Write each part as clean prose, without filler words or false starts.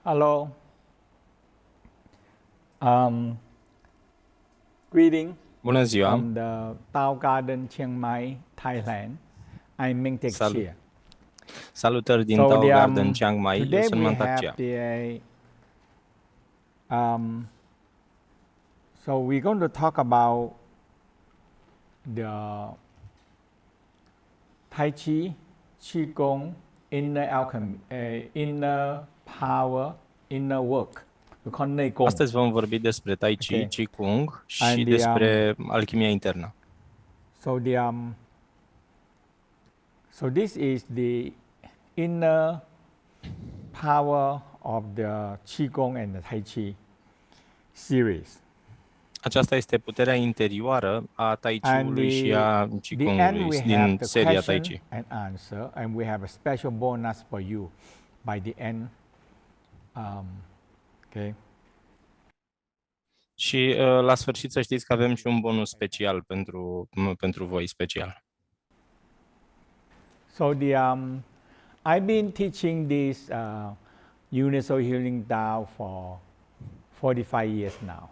Hello. Um, Greeting Bună ziua! from the Tao Garden, Chiang Mai, Thailand. I'm Mantak Salut! Chia. Salutări din So Tao Garden, Chiang Mai. Eu today sunt we Mantak have Chia. so we're going to talk about the Tai Chi Qigong inner alchemy, inner power, inner work. We call Nei Gong. Astăzi vom vorbi despre Tai Chi, Okay. Qigong și And despre alchimia internă. So this is the inner power of the Qigong and the Tai Chi series. Aceasta este puterea interioară a Tai Chi-ului și a Qigong-ului din seria Tai Chi. And answer, and we have a special bonus for you by the end. Okay. Și la sfârșit să știți că avem și un bonus special pentru voi, special. So I've been teaching this Universal Healing Tao for 45 years now.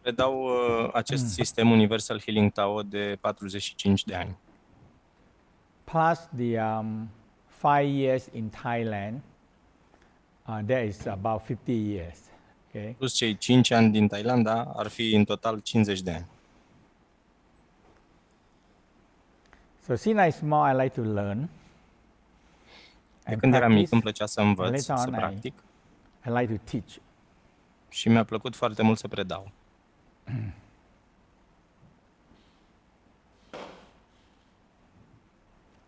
Predau acest sistem Universal Healing Tao de 45 de ani. Plus the 5 years in Thailand, that is about 50 years. Okay. Plus cei 5 ani din Thailanda ar fi în total 50 de ani. So since I'm small, I like to learn. De când eram mic îmi plăcea să învăț, să practic. I like to teach. Și mi-a plăcut foarte mult să predau.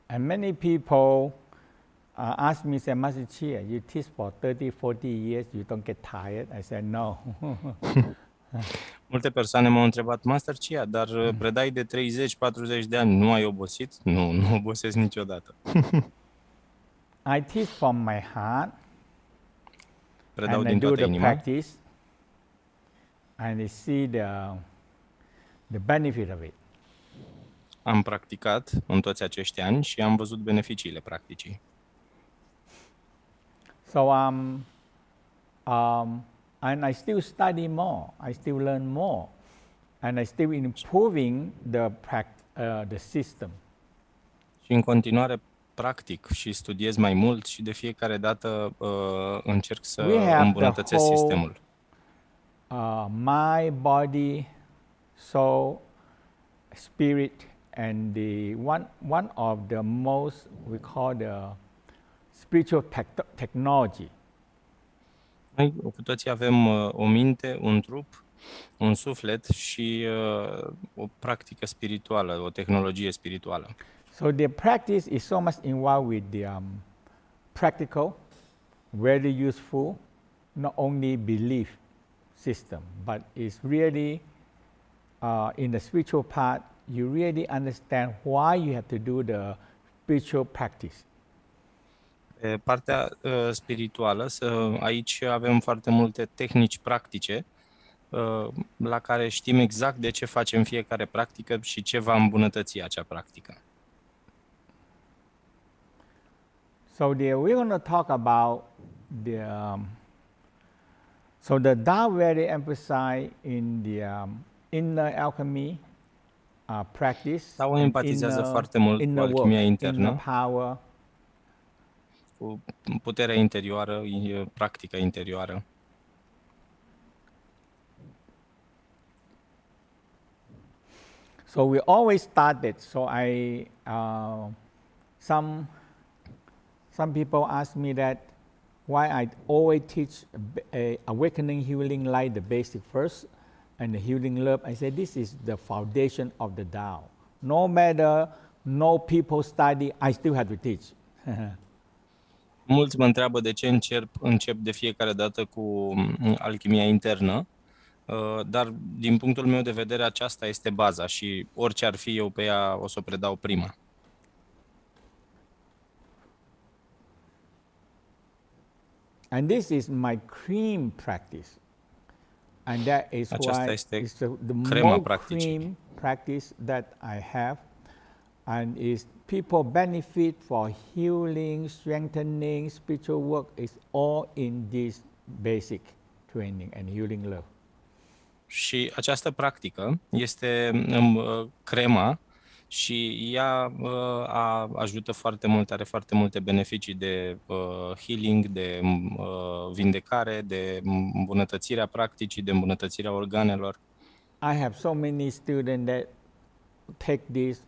And many people ask me, say, Master Chia, you teach for 30, 40 years, you don't get tired? I said, no. Multe persoane m-au întrebat, Master Chia, dar predai de 30-40 de ani, nu ai obosit? Nu, nu obosesc niciodată. I teach from my heart. Predau din toată inima. Practice, and I see the benefit of it. Am practicat în toți acești ani și am văzut beneficiile practicii. So and I still study more. I still learn more, and I still improving the system. Și în continuare practic și studiez mai mult și de fiecare dată încerc să îmbunătățesc sistemul. Mind, body, soul, spirit, and the one of the most we call the spiritual technology. Noi cu toții avem o minte, un trup, un suflet și o practică spirituală, o tehnologie spirituală. So the practice is so much involved with the practical, very useful, not only belief system, but it's really in the spiritual part, you really understand why you have to do the spiritual practice. Pe partea spirituală, aici avem foarte multe tehnici practice la care știm exact de ce facem fiecare practică și ce va îmbunătăți acea practică. So we're going to talk about so the Tao very emphasize in the inner alchemy practice. Tao empatizează foarte mult cu alchimia internă, power, cu puterea interioară, practica interioară. So we always started. So some people ask me that why I always teach awakening healing like the basic first and the healing love. I say this is the foundation of the Tao. No matter no people study, I still have to teach. Mulți mă întreabă de ce încep de fiecare dată cu alchimia internă, dar din punctul meu de vedere aceasta este baza și orice ar fi eu pe ea o să o predau prima. And this is my cream practice. And that is why it's the most cream practice that I have. and is people benefit for healing, strengthening, spiritual work is all in this basic training and healing love. Și această practică este crema și ea ajută foarte mult, are foarte multe beneficii de healing, de vindecare, de îmbunătățirea practicii, de îmbunătățirea organelor. I have so many students that take this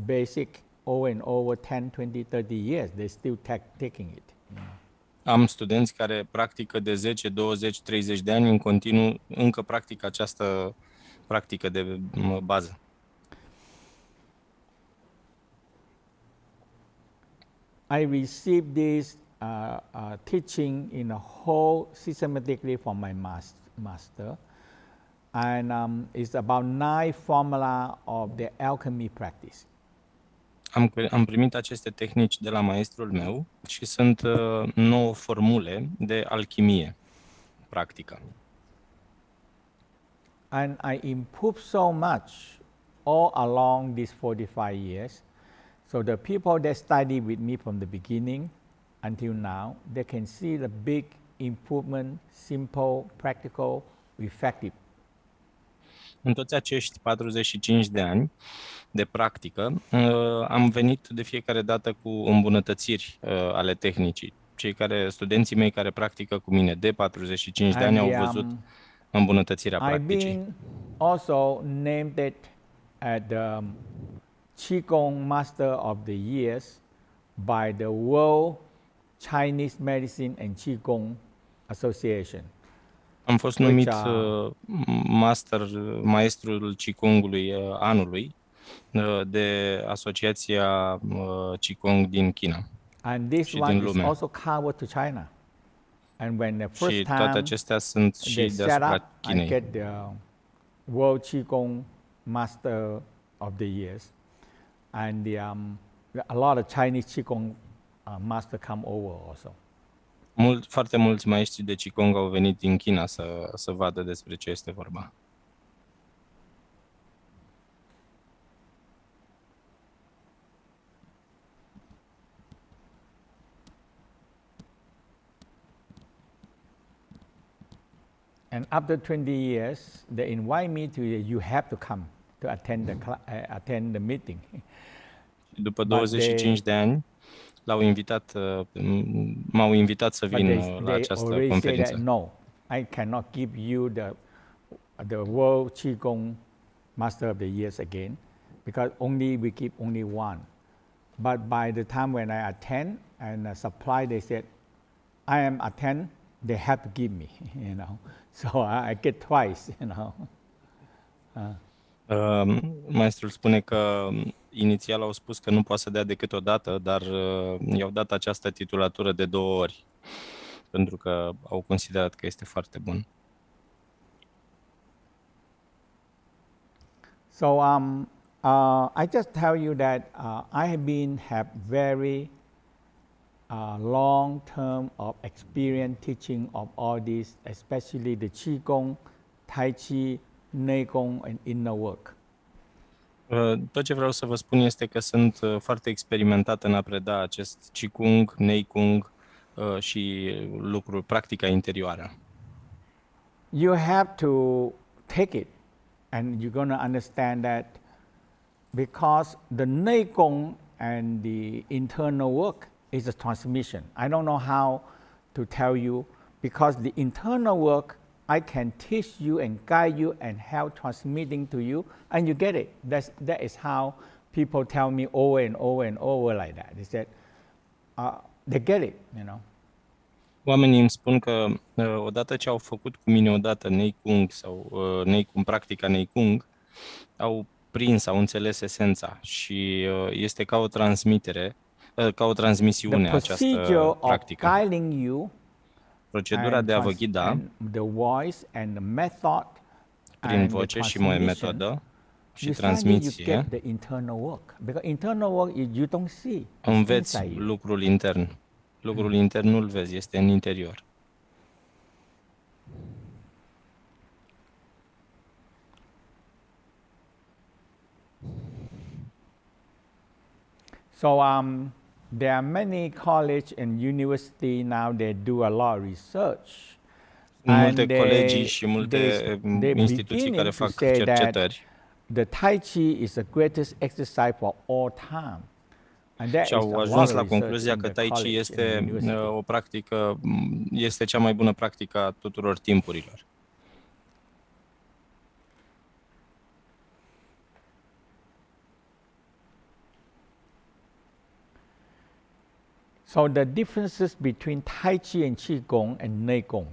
basic over and over 10, 20, 30 years. They still taking it. Am studenți care practică de 10, 20, 30 de ani în continuu, încă practică această practică de bază. I received this teaching in a whole systematically from my master, and it's about 9 formula of the alchemy practice. Am primit aceste tehnici de la maestrul meu și sunt 9 formule de alchimie practică. And I improved so much all along these 45 years. So the people that study with me from the beginning until now, they can see the big improvement, simple, practical, effective. În toți acești 45 de ani de practică, am venit de fiecare dată cu îmbunătățiri ale tehnicii. Studenții mei care practică cu mine de 45 de ani au văzut îmbunătățirea practicii. I've been also named at the Qigong Master of the Years by the World Chinese Medicine and Qigong Association. Am fost numit maestrul Qigongului anului de Asociația Qigong din China. And this one is also covered to China. And when the first și time toate acestea sunt și deasupra Chinei. I get the World Qigong Master of the Years, and a lot of Chinese Qigong master come over also. Foarte mulți maestri de Qigong au venit din China să vadă despre ce este vorba. And after 20 years, they invite me to, you have to come to attend the meeting. După 25 de ani, m-au invitat să vin la această conferință. That, no, I cannot give you the World Qigong Master of the Years again, because we keep only one. But by the time when I attend and supply, they said, I am attend, they have to give me, you know. So I get twice, you know. Maestrul spune că inițial au spus că nu poate să dea decât o dată, dar i-au dat această titulatură de 2 ori, pentru că au considerat că este foarte bun. So I just tell you that I have very long term of experience teaching of all this, especially the Qigong, Tai Chi, Neigong and inner work. Tot ce vreau să vă spun este că sunt foarte experimentat în a preda acest Qigong, Neigong și practica interioară. You have to take it, and you're going to understand that because the Neigong and the internal work is a transmission. I don't know how to tell you, because the internal work I can teach you and guide you and help transmitting to you, and you get it. That is how people tell me over and over and over like that. They said, they get it, you know. Oamenii îmi spun că odată ce au făcut cu mine odată Neigong sau practica Neigong, au prins, au înțeles esența și este ca o transmitere, ca o transmisiune această practică. Procedura de a vă ghida prin voce și metodă și transmisie, înveți lucrul intern. Lucrul intern nu-l vezi, este în interior. So there are many college and university now they do a lot of research. Multe colegii și multe instituții care beginning to fac say that cercetări the Tai Chi is the greatest exercise for all time. And there și is au a ajuns lot of la research concluzia in că the Tai Chi college and este university. o practică, este cea mai bună practică a tuturor timpurilor. So the differences between Tai Chi and Qigong and Neigong.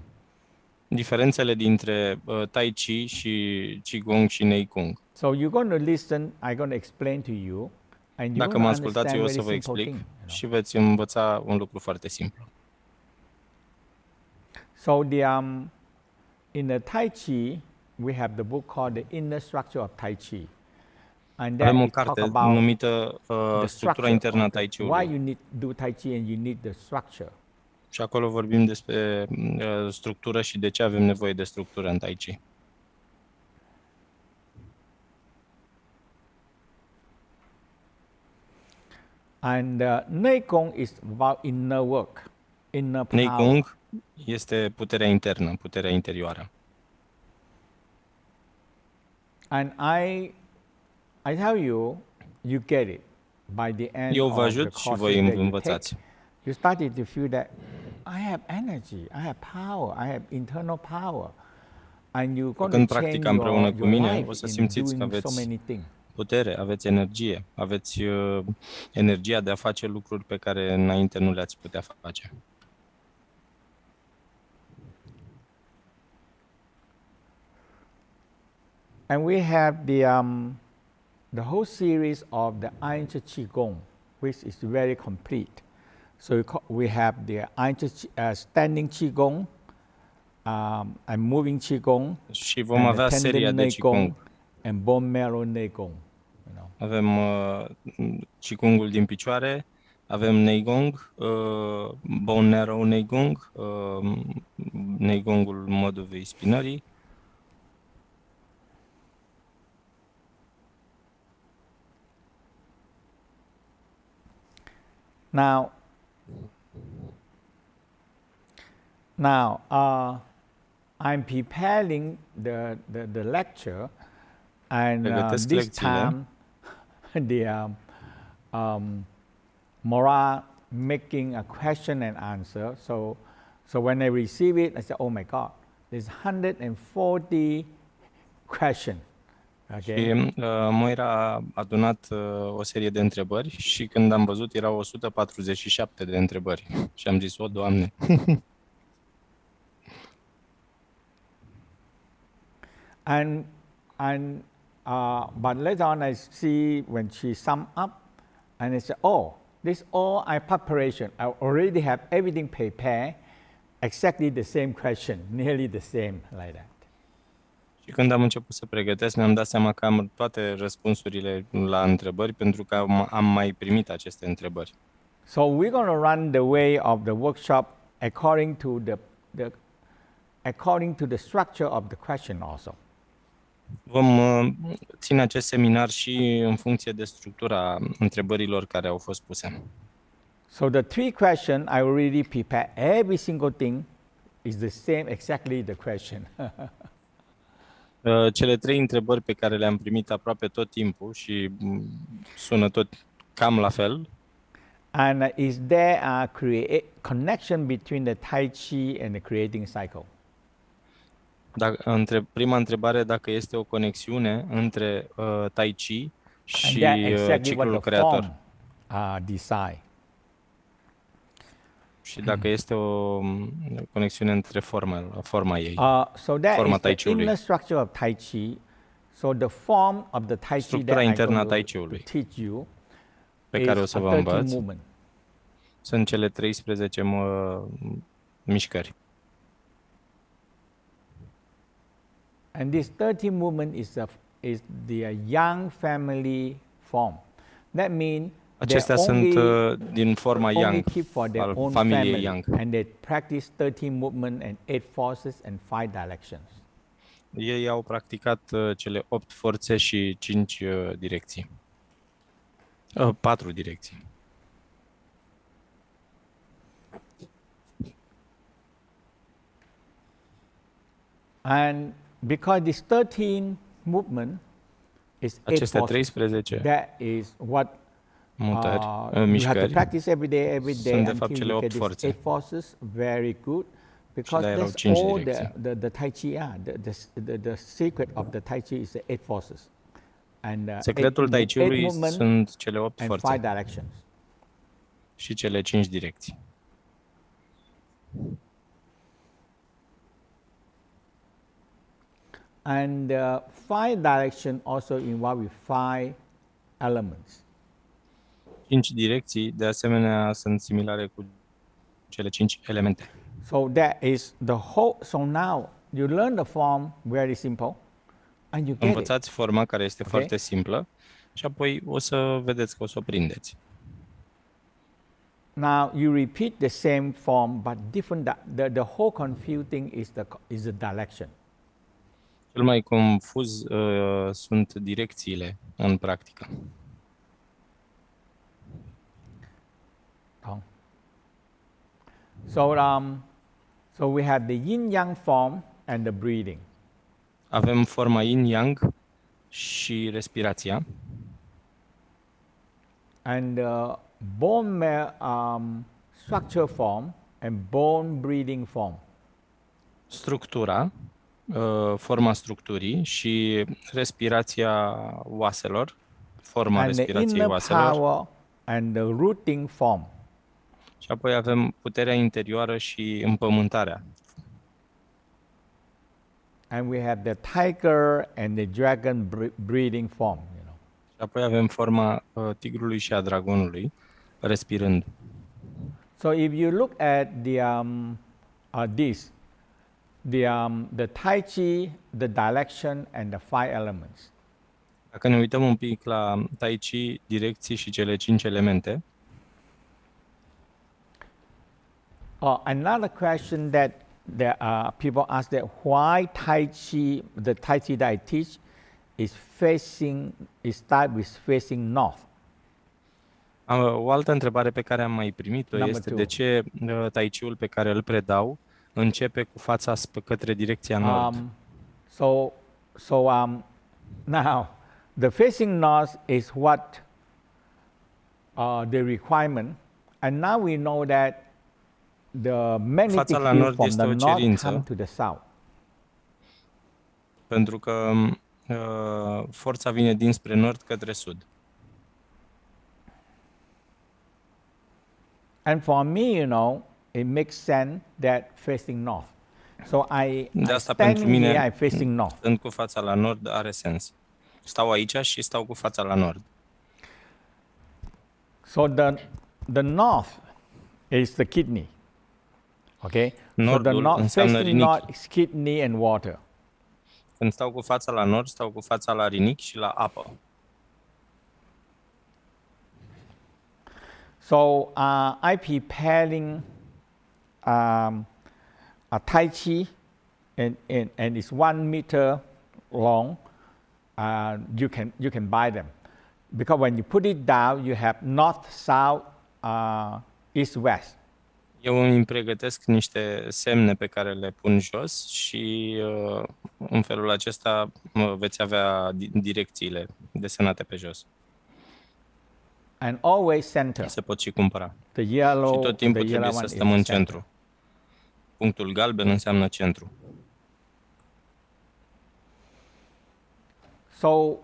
Diferențele dintre Tai Chi și Qigong și Neigong. So you're going to listen, I'm going to explain to you, and you're Dacă going mă to ascultați, understand eu o very să vă simple explic thing. și veți învăța un lucru foarte simplu. So in the Tai Chi, we have the book called The Inner Structure of Tai Chi. And then Avem o it talk carte about numită the Structura internă a Tai why Chi-ului. you need do Tai Chi and you need the structure. Și acolo vorbim despre structură și de ce avem nevoie de structură în Tai Chi. And Neigong is about inner work, inner power. Neigong este puterea internă, puterea interioară. And I tell you, you get it by the end Eu vă of the ajut și courses voi that you take. învățați. You started to feel that I have energy, I have power, I have internal power, and you're going Când to change practica împreună your cu mine, life o să in simțiți că doing so aveți many things. putere, aveți energie, aveți energia de a face lucruri pe care înainte nu le-ați putea face. And we have the whole series of the Tai Chi Qigong, which is very complete. So we have the Tai Chi standing Qigong, and moving Qigong, Și vom avea seria de Qigong. and bone marrow Neigong. You know. Avem Qigongul din picioare, avem Neigong, bone narrow Neigong, Neigongul măduvei spinării. Now, I'm preparing the lecture, and this time Mora making a question and answer. So when I receive it, I say, "Oh my God, there's 140 questions." Okay. Și Moira a adunat o serie de întrebări și când am văzut erau 147 de întrebări și am zis, o, Doamne! But later on I see when she sum up, and I say, "Oh, this all I preparation. I already have everything prepared, exactly the same question, nearly the same like that." Și când am început să pregătesc, mi-am dat seama că am toate răspunsurile la întrebări pentru că am mai primit aceste întrebări. So we're going to run the way of the workshop according to the structure of the question also. Vom ține acest seminar și în funcție de structura întrebărilor care au fost puse. So the three questions I already prepared. Every single thing is the same, exactly the question. Cele trei întrebări pe care le-am primit aproape tot timpul și sună tot cam la fel. And is there a connection between the Tai Chi and the creating cycle? Prima întrebare, dacă este o conexiune între Tai Chi și ciclul creator. Decide. Și dacă este o conexiune între forma ei. So that forma is Tai the inner structure of Tai Chi. So the form of the Tai Chi structura internă a Tai Chi-ului teach you pe care o să vă învăț movement. Sunt cele 13 mișcări. And this 13 movement is the young family form. That means acestea sunt din forma Yang, al familiei Yang. And they practice 13 movement and 8 forces and 5 directions. Ei au practicat cele 8 forțe și 5 direcții. 4 direcții. And because this 13 movement is 8 Aceste forces, 13 that is what mutări, you have to mișcări, practice every day sunt de fapt until cele you 8 get these 8 forțe. forces very good. Și Because la erau that's 5 all direcții. the Tai Chi are. The secret of the Tai Chi is the 8 forces. And Secretul Tai Chi-ului movement sunt cele 8 and 5 forțe directions. și cele 5 direcții. And 5 direction also involved with 5 elements. 5 direcții, de asemenea, sunt similare cu cele 5 elemente. So that is the whole. So now you learn the form very simple, and you get it. Învățați forma care este Okay. foarte simplă și apoi o să vedeți că o să o prindeți. Now you repeat the same form, but different. The whole confusing is the direction. Cel mai confuz sunt direcțiile în practică. So we have the yin-yang form and the breathing. Avem forma yin-yang și respirația. And bone structure form and bone breathing form. Structura, forma structurii și respirația oaselor, forma And the respirației inner oaselor. power and the rooting form. Și apoi avem puterea interioară și împământarea. And we have the tiger and the dragon breathing form. Și apoi avem forma tigrului și a dragonului, respirând. So if you look at the Tai Chi, the direction and the 5 elements. Dacă ne uităm un pic la Tai Chi, direcții și cele 5 elemente. Another question that people ask that why the Tai Chi that I teach start with facing north. O altă întrebare pe care am mai primit-o este de ce Tai Chi-ul pe care îl predau începe cu fața către direcția nord. Now the facing north is what the requirement, and now we know that the magnetic field from the north come to the south. Pentru că forța vine dinspre nord către sud. And for me, it makes sense that facing north. So I standing here, I facing north. Stând cu fața la nord are sens. Stau aici și stau cu fața la nord. So the north is the kidney. Okay? Nordul so the north, facing north is kidney and water. Când stau cu fața la nord, stau cu fața la rinichi și la apă. So I preparing a Tai Chi, and it's 1 meter long. You can buy them, because when you put it down, you have north, south, east, west. Eu îmi pregătesc niște semne pe care le pun jos și în felul acesta veți avea direcțiile desenate pe jos. And always center. Se pot și cumpăra. The yellow, și tot timpul trebuie să stăm în centru. Punctul galben înseamnă centru. So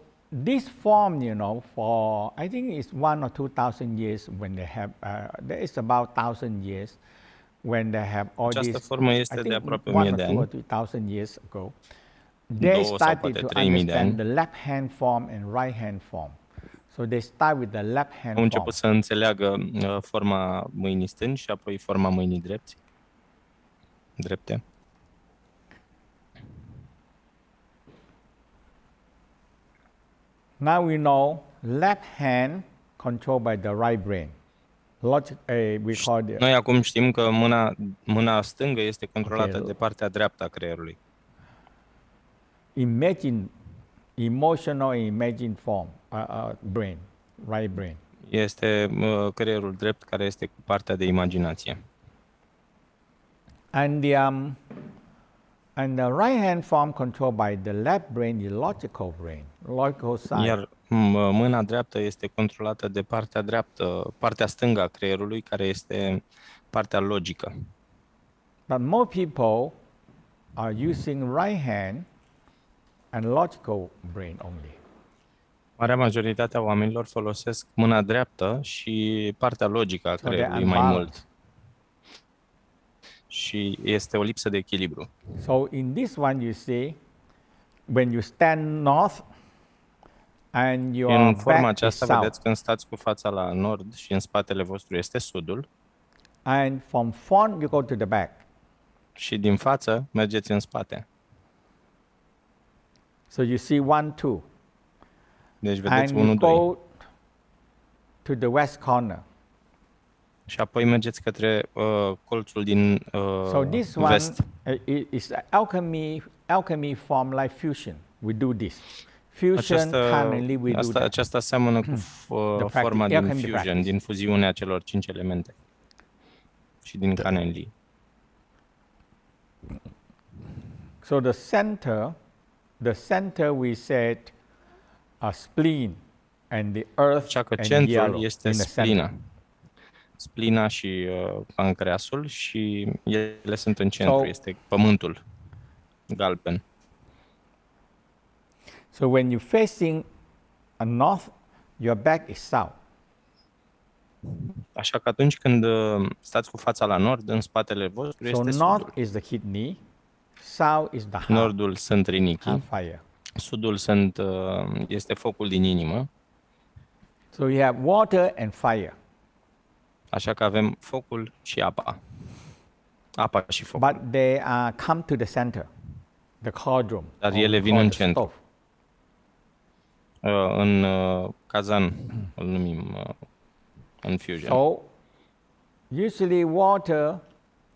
this form, for I think it's 1 or 2,000 years when they have. There is about 1,000 years when they have all these. Această formă este de aproape 1 1000 or de 2 or ani. 3,000 years ago. They started to understand the left hand form and right hand form. So they start with the left hand form. Au început să înțeleagă forma mâinii stângi și apoi forma mâinii drepte. Now we know left hand controlled by the right brain. Noi acum știm că mâna stângă este controlată de partea dreaptă a creierului. Imagine form, brain, right brain. Este creierul drept care este cu partea de imaginație. And And the right hand form controlled by the left brain is logical brain, logical side. Iar mâna dreaptă este controlată de partea dreaptă, partea stângă a creierului, care este partea logică. But more people are using right hand and logical brain only. Marea majoritate a oamenilor folosesc mâna dreaptă și partea logică a So they're creierului mai unbalanced. mult. Și este o lipsă de echilibru. So in this one you see, when you stand north and your În forma back is aceasta, south, vedeți, când stați cu fața la nord și în spatele vostru este sudul, and from front you go to the back. și din față mergeți în spate. So you see 1, 2, Deci vedeți and you 1, 2. go to the west corner. Și apoi mergeți către colțul din So this one vest. is alchemy form like fusion. We do this. Fusion currently we do that. Aceasta seamănă cu forma din alchemy fusion, practice. din fuziunea celor 5 elemente. Și din Canelli. So the center we said spleen and the earth Așa că and centrul yellow este in the center. splina. Splina și pancreasul și ele sunt în centru, So- este pământul galben. So when you're facing a north, your back is south. Așa că atunci când stați cu fața la nord, în spatele vostru So este north sudul. is the kidney, south is the heart, Nordul sunt rinichii, heart fire. sudul este focul din inimă, So you have water and fire. așa că avem focul și apa. Apa și focul. But they come to the center, the cauldron. Dar or ele vin called în the centru. stove. În kazan îl numim în fusion. So usually water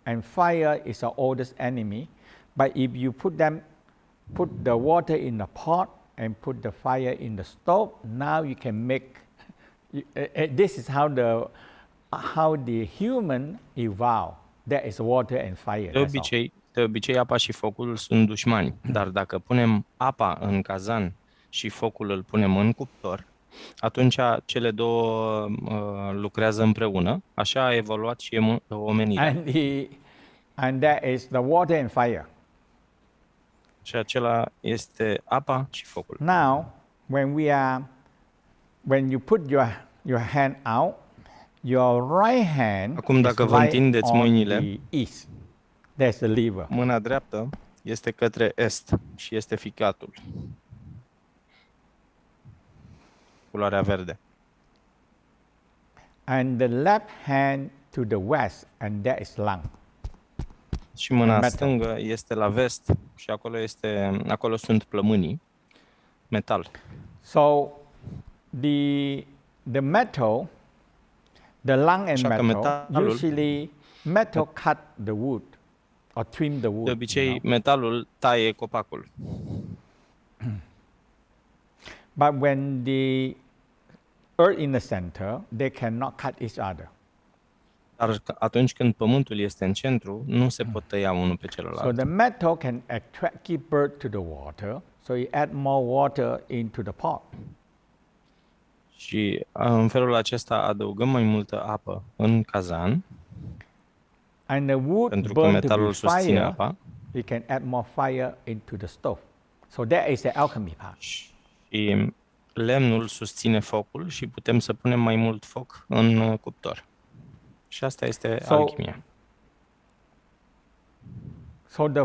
and fire is our oldest enemy, but if you put the water in the pot and put the fire in the stove, now you can make. This is how the human evolved. There is water and fire. De obicei, apa și focul sunt dușmani, dar dacă punem apa în kazan și focul îl punem în cuptor, atunci cele două lucrează împreună. Așa a evoluat și omenirea. And that is the water and fire. Și acela este apa și focul. Now, when you put your hand out, your right hand Acum, dacă is vă right întindeți on mâinile, the east. There's the lever. mâna dreaptă este către est și este ficatul. Culoarea verde. And the left hand to the west, and that is lung. Și mâna Metal. stângă este la vest și acolo sunt plămânii, metal. So the metal, the lung and Așa că metal, metalul- usually metal cut the wood or trim the wood. De obicei, you know. metalul taie copacul. But when the earth in the center, they cannot cut each other. Dar atunci când pământul este în centru, nu se pot tăia unul pe So celălalt. the metal can keep bird to the water, so you add more water into the pot. Și în felul acesta adăugăm mai multă apă în kazan, And the wood pentru că burned to be metalul susține fire, apa. we can add more fire into the stove. So that is the alchemy part. Și lemnul susține focul și putem să punem mai mult foc în cuptor. Și asta este So- alchimia. So the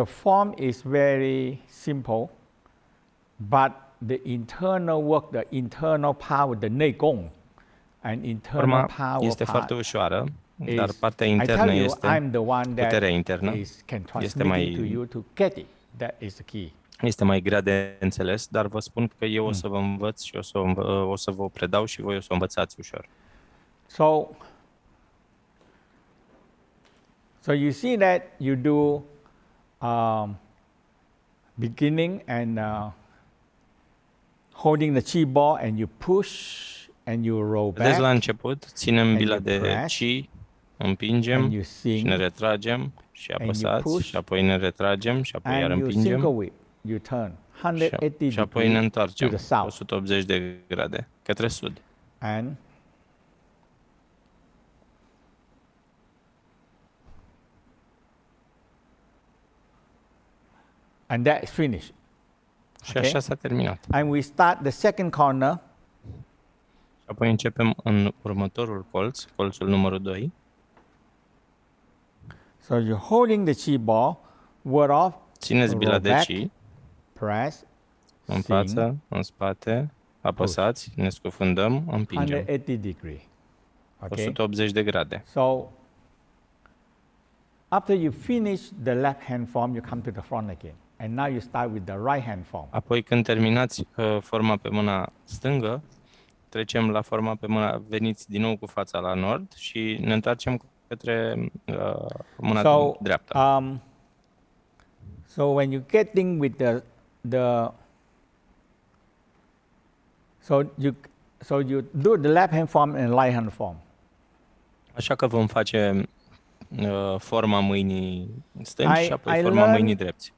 form is very simple, but the internal work, the internal power, the Neigong and internal Forma power este foarte part ușoară, dar is, partea I internă tell you, este I'm the one puterea that internă. can Este transmit it mai- to you to get it. That is the key. Este mai grea de înțeles, dar vă spun că eu o să vă învăț și o să vă predau și voi o să o învățați ușor. So you see that you do beginning and holding the chi ball and you push and you roll Vedeți, la back început ținem and bila you de press chi, and împingem you și ne sing. retragem Și and you apăsați, push, și apoi ne retragem, și apoi iar and you single împingem, whip. You turn și 180 și apoi ne degrees to întoarcem the south, 180 de grade către sud. and that is finished. Și așa s-a terminat. And we start the second corner. Și apoi începem în următorul colț, colțul numărul 2. So you're holding the chi ball, word off, Țineți bila roll de back, chi press, în sing, față, în spate, apăsați, ne scufundăm, împingem. 180 degrees. Okay. 180 de grade. So after you finish the left hand form, you come to the front again. And now you start with the right hand form. Apoi când terminați forma pe mâna stângă, trecem la forma pe mâna, veniți din nou cu fața la nord și ne întoarcem către mâna dreaptă. So when you getting with the so you do the left hand form and right hand form. Așa că vom face forma mâinii stângi și apoi forma mâinii drepți.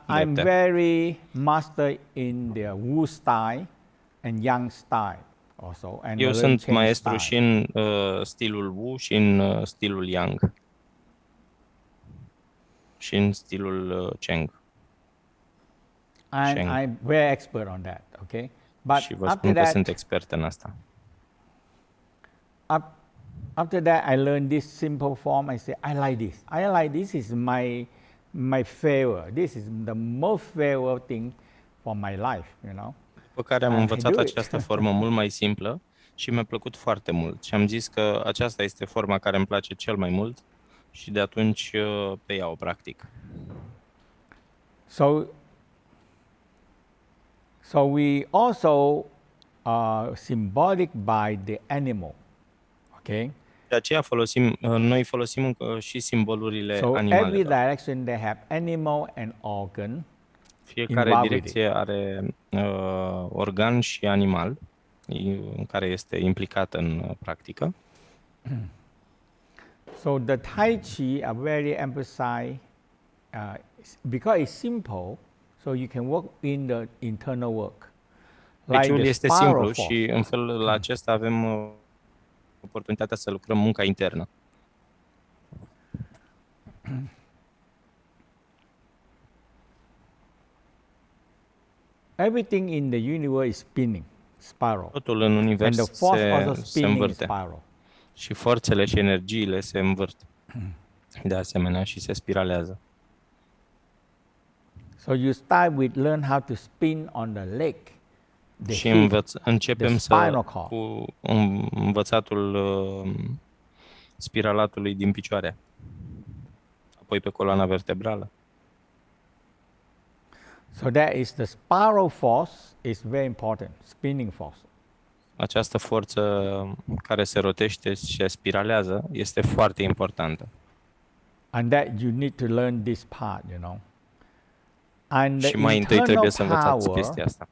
I'm very master in the Wu style and Yang style also. And eu sunt maestru și în stilul Wu și în stilul Yang. Și în stilul Cheng. And I'm very expert on that, okay? But și vă spun că sunt expert în asta. After that, I learned this simple form. I say, I like this. I like this. Is my favorite. This is the most favorite thing for my life, you know. După care am învățat această formă mult mai simplă și mi-a plăcut foarte mult. Și am zis că aceasta este forma care îmi place cel mai mult și de atunci pe ea o practic. So we also symbolic by the animal, okay? De aceea noi folosim și simbolurile animalelor. So every direction they have animal and organ. Fiecare direcție are organ și animal care este implicat în practică. So the Tai Chi are very emphasize because it's simple, so you can work in the internal work. Like este simplu și în felul acesta avem oportunitatea să lucrăm munca internă. Everything in the universe is spinning, spiral. Totul în univers se învârte. Și forțele și energiile se învârt. De asemenea și se spiralează. So you start with learn how to spin on the leg. Și începem cu învățatul spiralatului din picioare. Apoi pe coloana vertebrală. So that is the spiral force is very important, spinning force. Această forță care se rotește și se spiralează este foarte importantă. And that you need to learn this part, you know. And și mai întâi trebuie să învățați chestia asta.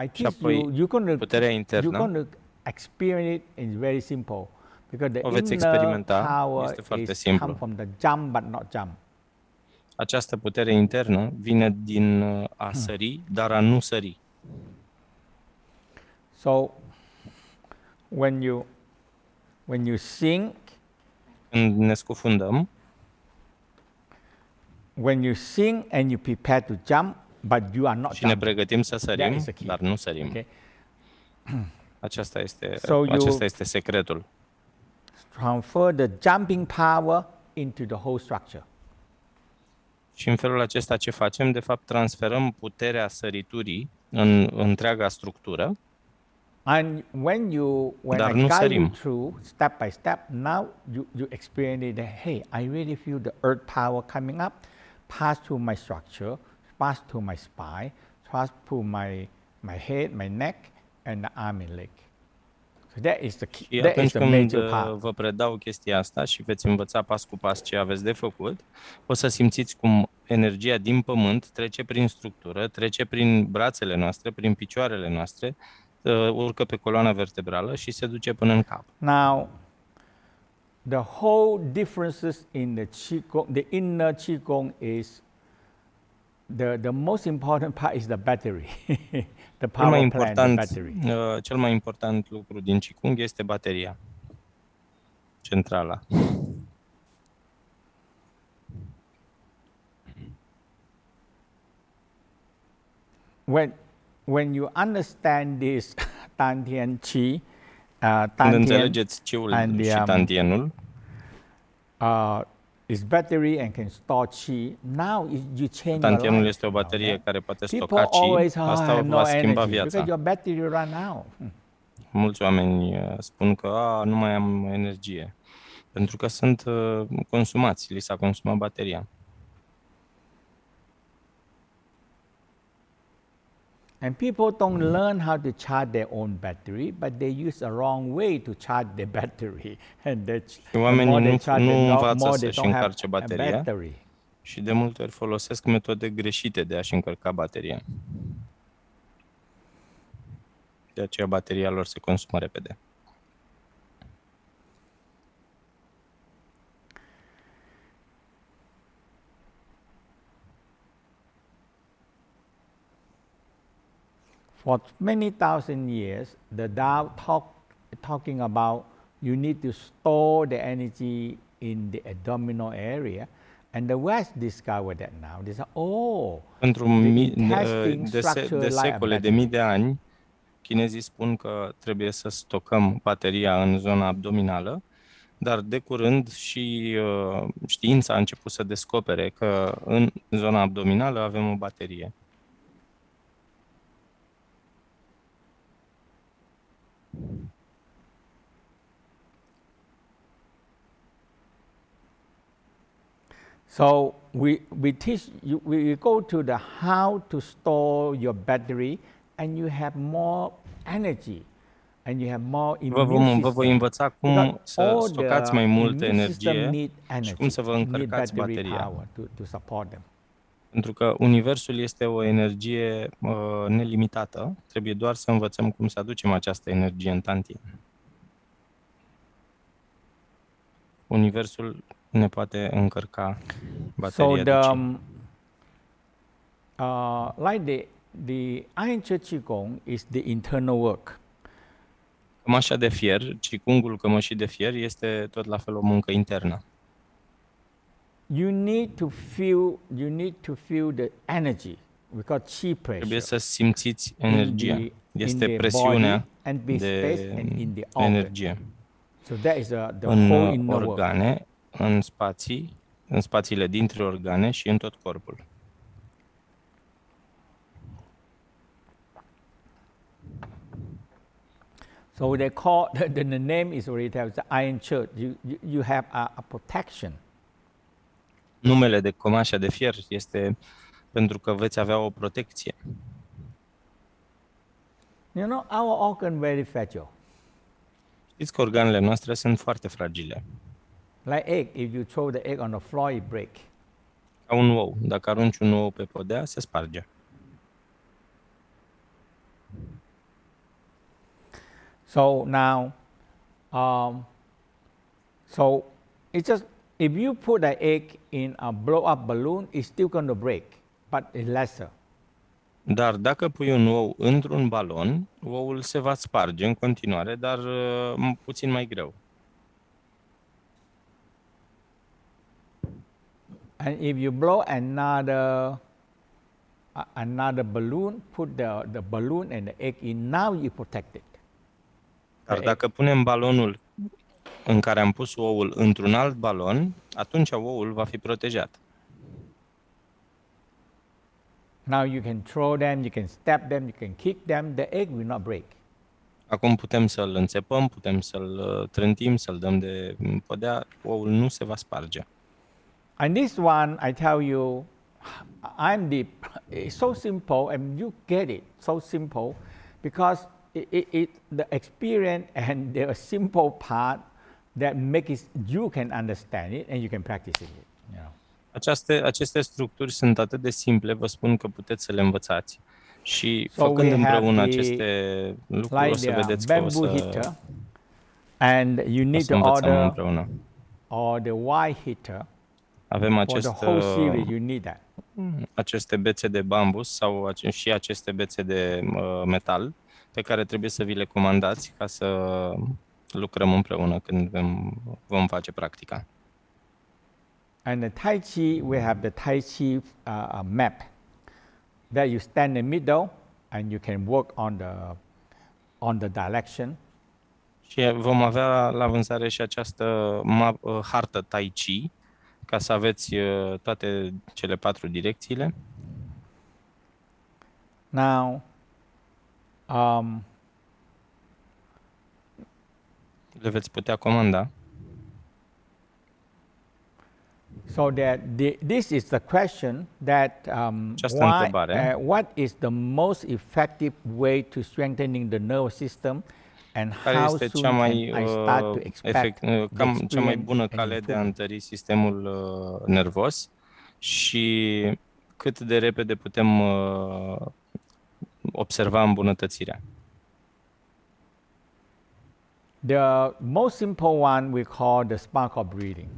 I teach you, puterea internă, you're going to experience it. It's very simple because the inner power este foarte simplu. Come from the jump but not jump. Această putere internă vine din a sări, dar a nu sări. So when you sink, când ne scufundăm, when you sink and you prepare to jump, but you are not și ne pregătim să sărim, dar nu sărim. Okay. Acesta este secretul. Transfer the jumping power into the whole structure. Și în felul acesta ce facem? De fapt, transferăm puterea săriturii în întreaga structură. And when I guide you through step by step, now you experience that, hey, I really feel the earth power coming up, pass through my structure, pass through my spine, pass through my head, my neck, and the arm and leg. So that is the key. Și atunci când vă predau chestia asta și veți învăța pas cu pas ce aveți de făcut, o să simțiți cum energia din pământ trece prin structură, trece prin brațele noastre, prin picioarele noastre, urcă pe coloana vertebrală și se duce până în cap. Now, the whole differences in the Qigong, the inner Qigong is the most important part is the battery, the power plant, the battery. Cel mai important lucru din Qigong este bateria, centrala. When you understand this Tantian Qi, Când înțelegeți Qi-ul și Tantianul, is battery and can store Qi. Now you change Tantianul este o baterie care poate stoca Qi. Asta va schimba viața. Because your battery run out. Mulți oameni spun că nu mai am energie, pentru că sunt consumați, li s-a consumat bateria. And people don't learn how to charge their own battery, but they use a wrong way to charge their battery. And oamenii nu învață să-și încarce bateria și de multe ori folosesc metode greșite de a-și încărca bateria. De aceea bateria lor se consumă repede. For many thousand years, the Tao talking about you need to store the energy in the abdominal area, and the West discovered that now. They say, pentru de secole, de mii de ani, chinezii spun că trebuie să stocăm bateria în zona abdominală, dar de curând și știința a început să descopere că în zona abdominală avem o baterie. So we teach you, we go to the how to store your battery, and you have more energy, and you have more immune system. Vă voi învăța cum să stocați mai multă energie și cum să vă încărcați bateria. To support them. Pentru că universul este o energie nelimitată, trebuie doar să învățăm cum să aducem această energie în Tantien. Universul ne poate încărca bateria. So like the Iron Qigong is the internal work. Cămașa de fier, Qigongul cămășii de fier este tot la fel o muncă internă. You need to feel the energy. We call chi pressure. Trebuie să simțiți energia. Este presiunea de energie. So that is the în whole inner organe, work. în spațiile dintre organe și în tot corpul. So they call the name is already tells the iron church. You have a protection. Numele de cămașa de fier este pentru că veți avea o protecție. You know, our organ very fragile. Știți că organele noastre sunt foarte fragile. Like egg, if you throw the egg on the floor, it break. Ca un ou. Dacă arunci un ou pe podea, se sparge. So now, so it's just if you put an egg in a blow-up balloon, it's still going to break, but it's lesser. Dar dacă pui un ou într-un balon, oul se va sparge în continuare, dar puțin mai greu. And if you blow another balloon, put the balloon and the egg in, now you protect it. Dar dacă punem balonul în care am pus oul într-un alt balon, atunci oul va fi protejat. Now you can throw them, you can stab them, you can kick them, the egg will not break. Acum putem să-l înțepăm, putem să-l trântim, să-l dăm de podea, oul nu se va sparge. And this one, I tell you, it's so simple, and you get it so simple, because the experience and the simple part that make it, you can understand it and you can practice it. You know. Aceste structuri sunt atât de simple, vă spun că puteți să le învățați. Și făcând împreună aceste lucruri, o să vedeți că o să and you need to învățăm order împreună. or the wire hitter, Avem for the whole series you need that. aceste bețe de bambus sau și aceste bețe de metal pe care trebuie să vi le comandați ca să lucrăm împreună când vom face practica. And the Tai Chi, we have the Tai Chi map that you stand in the middle and you can work on the direction. Și vom avea la vânzare și această hartă Tai Chi ca să aveți toate cele 4 direcțiile. Now, Le veți putea comanda. so that this is the question that Această întrebare. what is the most effective way to strengthening the nervous system, and Care how este soon cea mai, can I start to expect cea mai bună experience cale and de a improvement? întări sistemul nervos și cât de repede putem observa îmbunătățirea? The most simple one we call the sparkle breathing.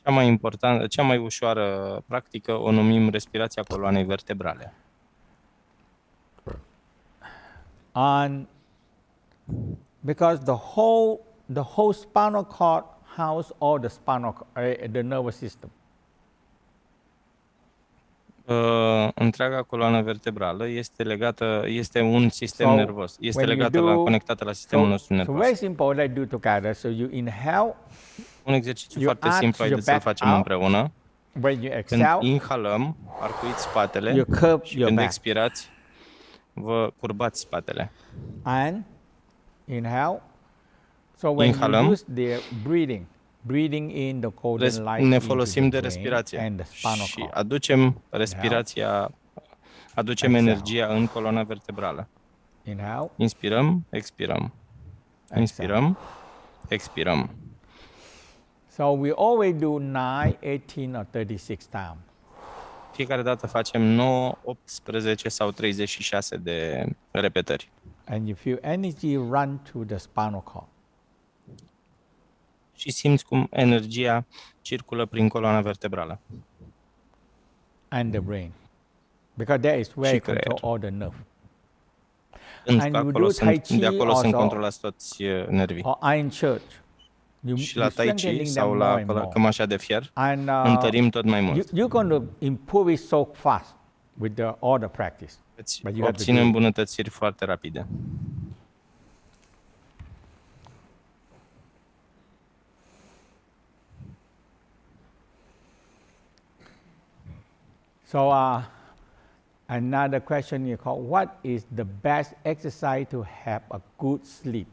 Cea mai importantă, cea mai ușoară practică o numim respirația coloanei vertebrale. And because the whole spinal cord house all the nervous system. Întreaga coloană vertebrală este un sistem So, nervos. Este when you legată do- conectată la sistemul nostru So nervos. very simple, let's do together. So you inhale, Un exercițiu you foarte arch simplu, your haideți să-l back facem out. împreună. when you Când exhale, inhalăm, arcuiți spatele you curve și your când back. expirați, vă curbați spatele. And inhale. So when Inhalăm. you use the breathing in the golden light Ne into folosim the de brain respirație and the spinal și cord. aducem respirația, aducem Exhale. energia în coloana vertebrală. Inhale, Inspirăm, expirăm. Inspirăm, expirăm. so we always do 9, 18 or 36 times. Fiecare dată facem 9, 18 sau 36 de repetări. And you feel energy run to the spinal cord. Și simți cum energia circulă prin coloana vertebrală. And the brain, because that is where Și you control creier. all the nerve. Pentru And că you acolo do Tai sunt, Chi de acolo sunt also. controlați toți nervii. Or Iron Church. Și la Tai Chi strengthening sau them la more and more. cămașa de fier And întărim tot mai mult. you're going to improve it so fast with all the practice. Veți But you have to obține do it. îmbunătățiri foarte rapide. So another question you call, what is the best exercise to have a good sleep?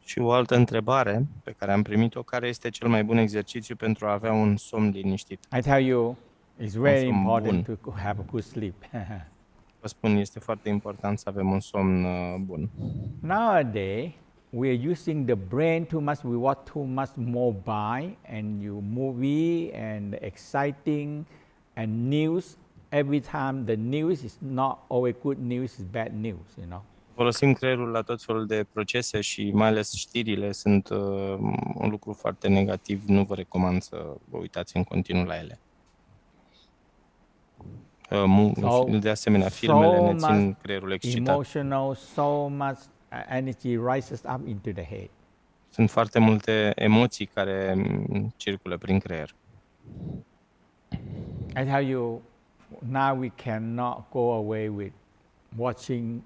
Și o altă întrebare pe care am primit-o, care este cel mai bun exercițiu pentru a avea un somn liniștit? I tell you, it's very somn important bun. to have a good sleep. Vă spun, este foarte important să avem un somn bun. Nowadays, we are using the brain too much. We watch too much mobile and you movie and exciting and news. Every time the news is not always good news, it's bad news, you know. Folosim creierul la tot felul de procese și mai ales știrile sunt un lucru foarte negativ. Nu vă recomand să vă uitați în continuu la ele. De asemenea, filmele ne țin creierul excitat. Emotional, so much energy rises up into the head. Sunt foarte multe emoții care circulă prin creier. I tell you, now we cannot go away with watching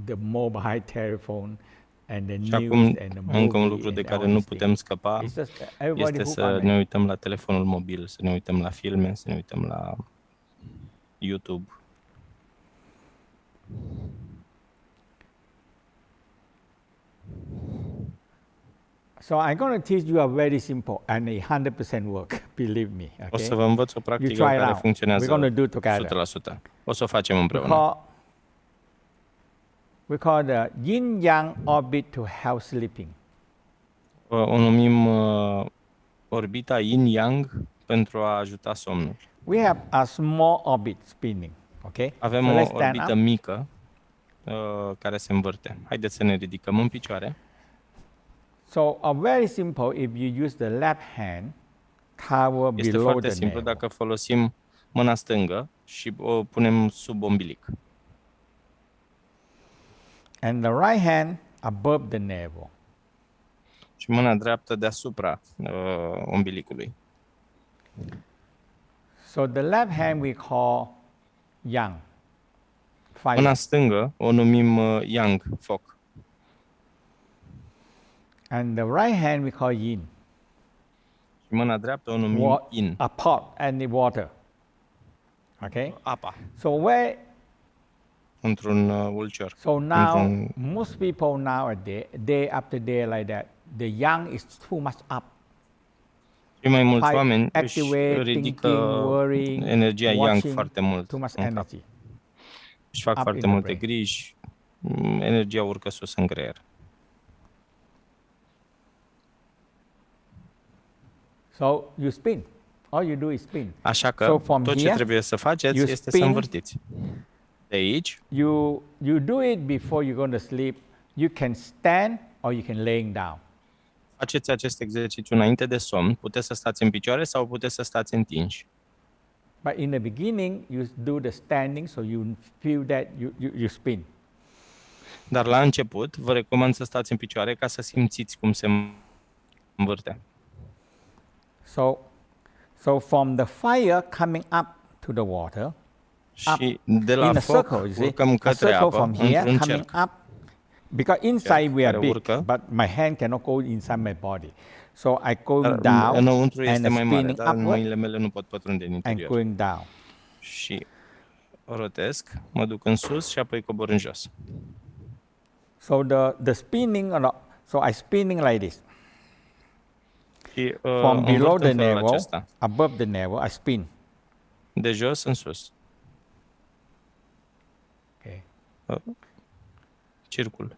the mobile telephone and the Și news acum, and the movie încă un lucru de and care all nu these putem things. scăpa It's just everybody este hooked să on ne it. uităm la telefonul mobil, să ne uităm la filme, să ne uităm la YouTube. So I'm going to teach you a very simple and a 100% work, believe me. O Okay? să vă învăț o You practică try it care out. funcționează We're going to do it together. 100%. O să o facem împreună. We call the yin-yang orbit to help sleeping. O numim orbita yin-yang pentru a ajuta somnul. We have a small orbit spinning. Okay? Avem So o let's stand orbită up. mică care se învârte. Haideți să ne ridicăm în picioare. So very simple, if you use the left hand, cover Este below foarte the simplu navel. dacă folosim mâna stângă și o punem sub ombilic. And the right hand above the navel. Și mâna dreaptă deasupra ombilicului. So the left hand we call yang, fire. Mâna stângă o numim yang, foc. And the right hand we call yin, Și mâna dreaptă o numim yin, a pot and the water. Okay? apa, So where într-un ulcior. so now most people nowadays, day after day like that, the yang is too much up. Cei mai mulți Fight, oameni își activate, ridică thinking, worrying, energia yang watching, foarte mult too much în cap. energy. Își fac up foarte in the multe brain. griji, energia urcă sus în creier. So you spin. All you do is spin. Așa că So from tot ce here, trebuie să faceți you este să spin. învârtiți. De aici, You do it before you go to sleep. You can stand or you can laying down. faceți acest exercițiu înainte de somn, puteți să stați în picioare sau puteți să stați întinși. But in the beginning, you do the standing, so you feel that you spin. Dar la început, vă recomand să stați în picioare ca să simțiți cum se învârte. So from the fire coming up to the water, Și de la in a foc circle, you see, urcăm a către circle apă, from here într-un coming cerc. up, because inside we are care big, urcă. but my hand cannot go inside my body. So I go Dar down înăuntru este and mai mare, spinning dar upward mâinile mele nu pot pătrunde în and interior. going down. Și rotesc, mă duc în sus și apoi cobor în jos. So the spinning, so I spinning like this. Și From below învârt the în felul navel, acesta. above the navel, I spin. De jos în sus. Okay. Circul.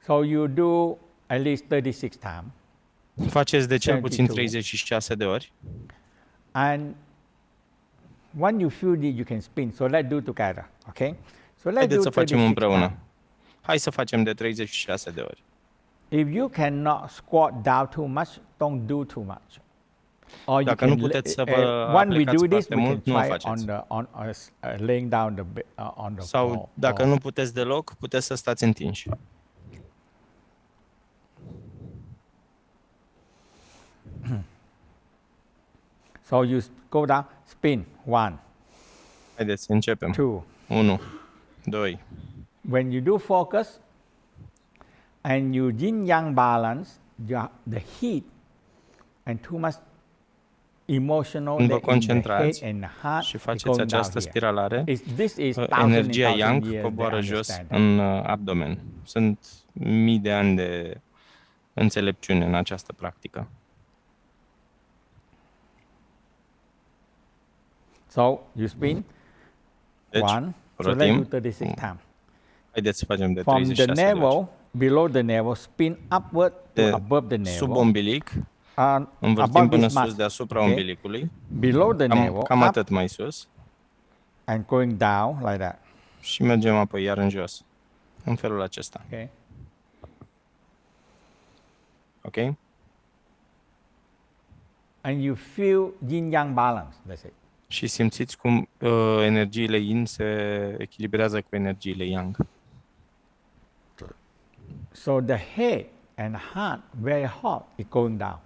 So you do at least 36 times. Faceți de cel puțin 72. 36 de ori. And when you feel it, you can spin. So let's do together, okay? So let's Haideți do să facem 36 împreună. times. Hai să facem de 36 de ori. If you cannot squat down too much, don't do too much. Or you Dacă nu can puteți să vă when we aplecați do this, foarte we can mult, nu o try faceți. on laying down on the Sau floor. dacă nu puteți deloc, puteți să stați întinși. So you go down, spin. 1, Haideți să începem. 2. 1, 2. When you do focus and you yin-yang balance, the heat and too much emotional Când vă in the head concentrați and the heart și is faceți going down această here. spiralare, This is energia thousand yang years coboară they jos understand that. în abdomen. Sunt mii de ani de înțelepciune în această practică. So you spin. Deci, 1. So let's do rotim. 36 times. Haideți să facem de From the 36 de ori. navel, below the navel, spin upward to above the navel. Sub ombilic, Above învârtim până this sus muscle, deasupra okay? ombilicului, Below the navel, cam up atât mai sus, and going down like that. și mergem apoi iar în jos, în felul acesta. Okay. Ok? And you feel yin-yang balance. That's it. Și simțiți cum energiile yin se echilibrează cu energiile yang. So the head and heart very hot is going down.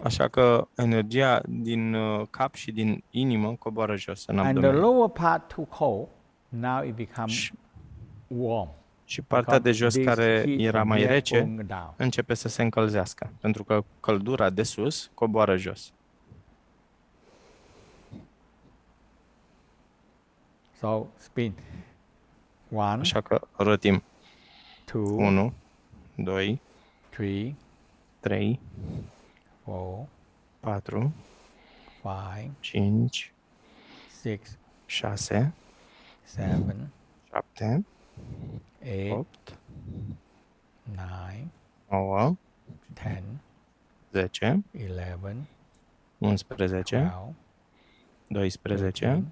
Așa că energia din cap și din inimă coboară jos în And the abdomen. lower part too cold, now it becomes Și, warm. și partea de jos Because care this heat era from mai here rece going down. începe să se încălzească, pentru că căldura de sus coboară jos. So spin. 1, Așa că rotim 2, 1, 2, 3, 3, 4, 4, 5, 5, 6, 6, 7, 7, 8, 8, 9, 9, 10, 10, 11, 11, 12, 12,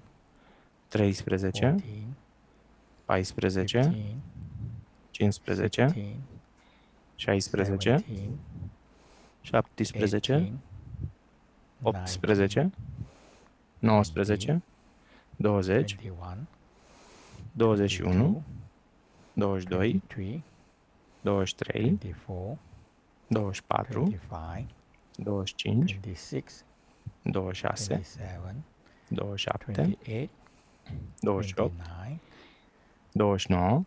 13, 14, 14, 15, 15, 16, 16, 17, 18, 19, 20, 21, 22, 23, 24, 25, 26, 27, 28, 29,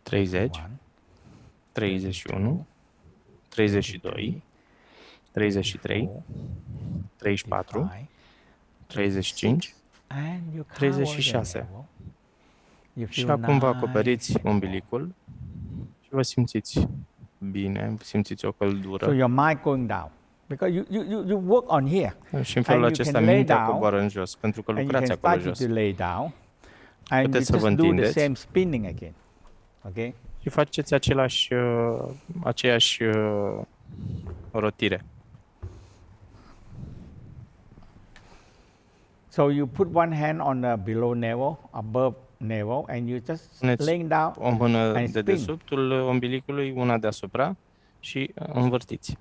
30, 31, 32, 33, 34, 35, 36. Și acum vă acoperiți umbilicul și vă simțiți bine, simțiți o căldură. So your mind going down. Because you work on here. Și în felul acesta mintea coboară în jos, pentru că And you lucrați can acolo start jos. to lay down. And you Puteți să vă just do the întindeți. same spinning again. Okay? Și faceți aceeași rotire. So you put one hand on the below navel, above navel, and you just Puneți laying down o mână and de spin. dedesubtul umbilicului, una deasupra și învârtiți.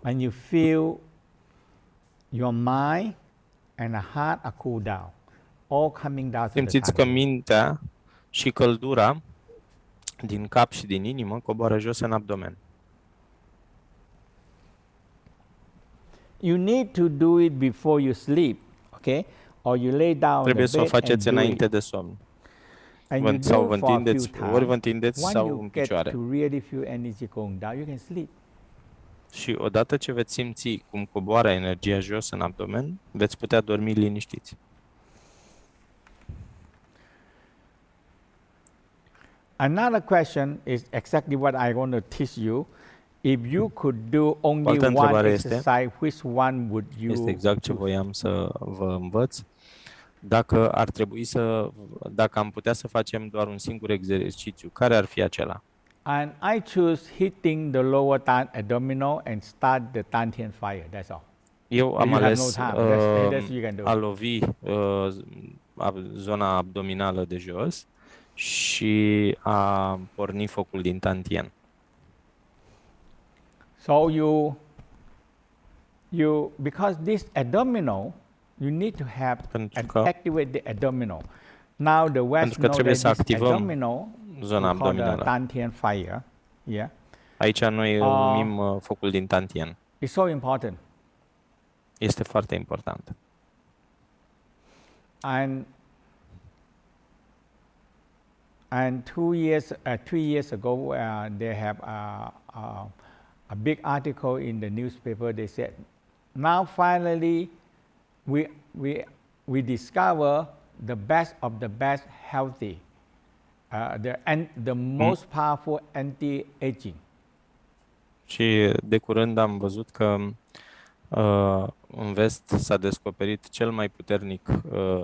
And you feel your mind and the heart are cool down, all coming down to the Simțiți că tummy. mintea și căldura din cap și din inimă coboară jos în abdomen. You need to do it before you sleep, okay? Or you lay down Trebuie in să the o bed and faceți do înainte it. de somn. And you Sau do vă for a few întindeți, times. ori vă întindeți When sau you în get picioare. to really feel energy going down, you can sleep. Și odată ce veți simți cum coboară energia jos în abdomen, veți putea dormi liniștiți. Another question is exactly what I want to teach you. If you could do only altă one întrebare este- exercise, which one would you Este exact ce choose? voiam să vă învăț. Dacă am putea să facem doar un singur exercițiu, care ar fi acela? And I choose hitting the lower abdominal and start the Dantian fire. That's all. Eu am You have ales no time. That's you can do. a lovi zona abdominală de jos și a porni focul din tantien. So you because this abdominal, you need to have Pentru că- activate the abdominal. Now the West Pentru că know trebuie that să this activăm abdominal, zona we call the abdominală. Dantian fire. Yeah, Aici noi îl numim focul din tantien. it's so important. Este foarte important. And 3 years ago, they have a big article in the newspaper. They said, now finally, we discover the best of the best healthy, the most powerful anti-aging. Și de curând am văzut că în vest s-a descoperit cel mai puternic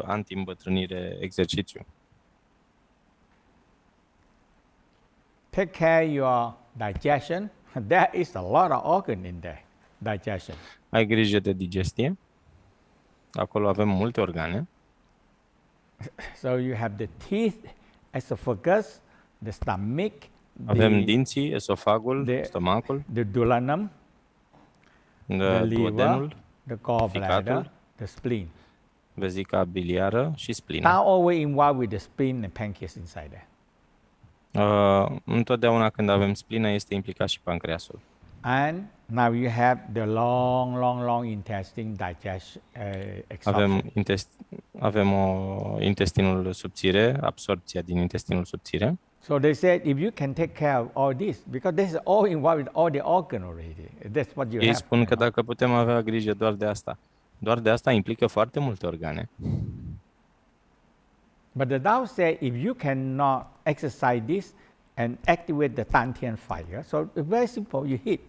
anti-îmbătrânire exercițiu. Take care your digestion. There is a lot of organ in there, digestion. Ai grijă de digestie. Acolo avem multe organe. So you have the teeth, esophagus, the stomach, Avem dinții, esofagul, the- stomacul, the duodenum, the liver, duodenul, the gallbladder, ficatul, the spleen. vezica biliară și splina. Now always involved with the spleen and pancreas inside there. Întotdeauna când avem splină este implicat și pancreasul. And now you have the long intestine digestion, absorption. Avem intestinul subțire, absorpția din intestinul subțire. So they said if you can take care of all this, because this is all involved with all the organ already. That's what you Ei have. spun că you know. dacă putem avea grijă doar de asta implică foarte multe organe. But the Tao said if you cannot exercise this and activate the Dantian fire, so it's very simple, you hit.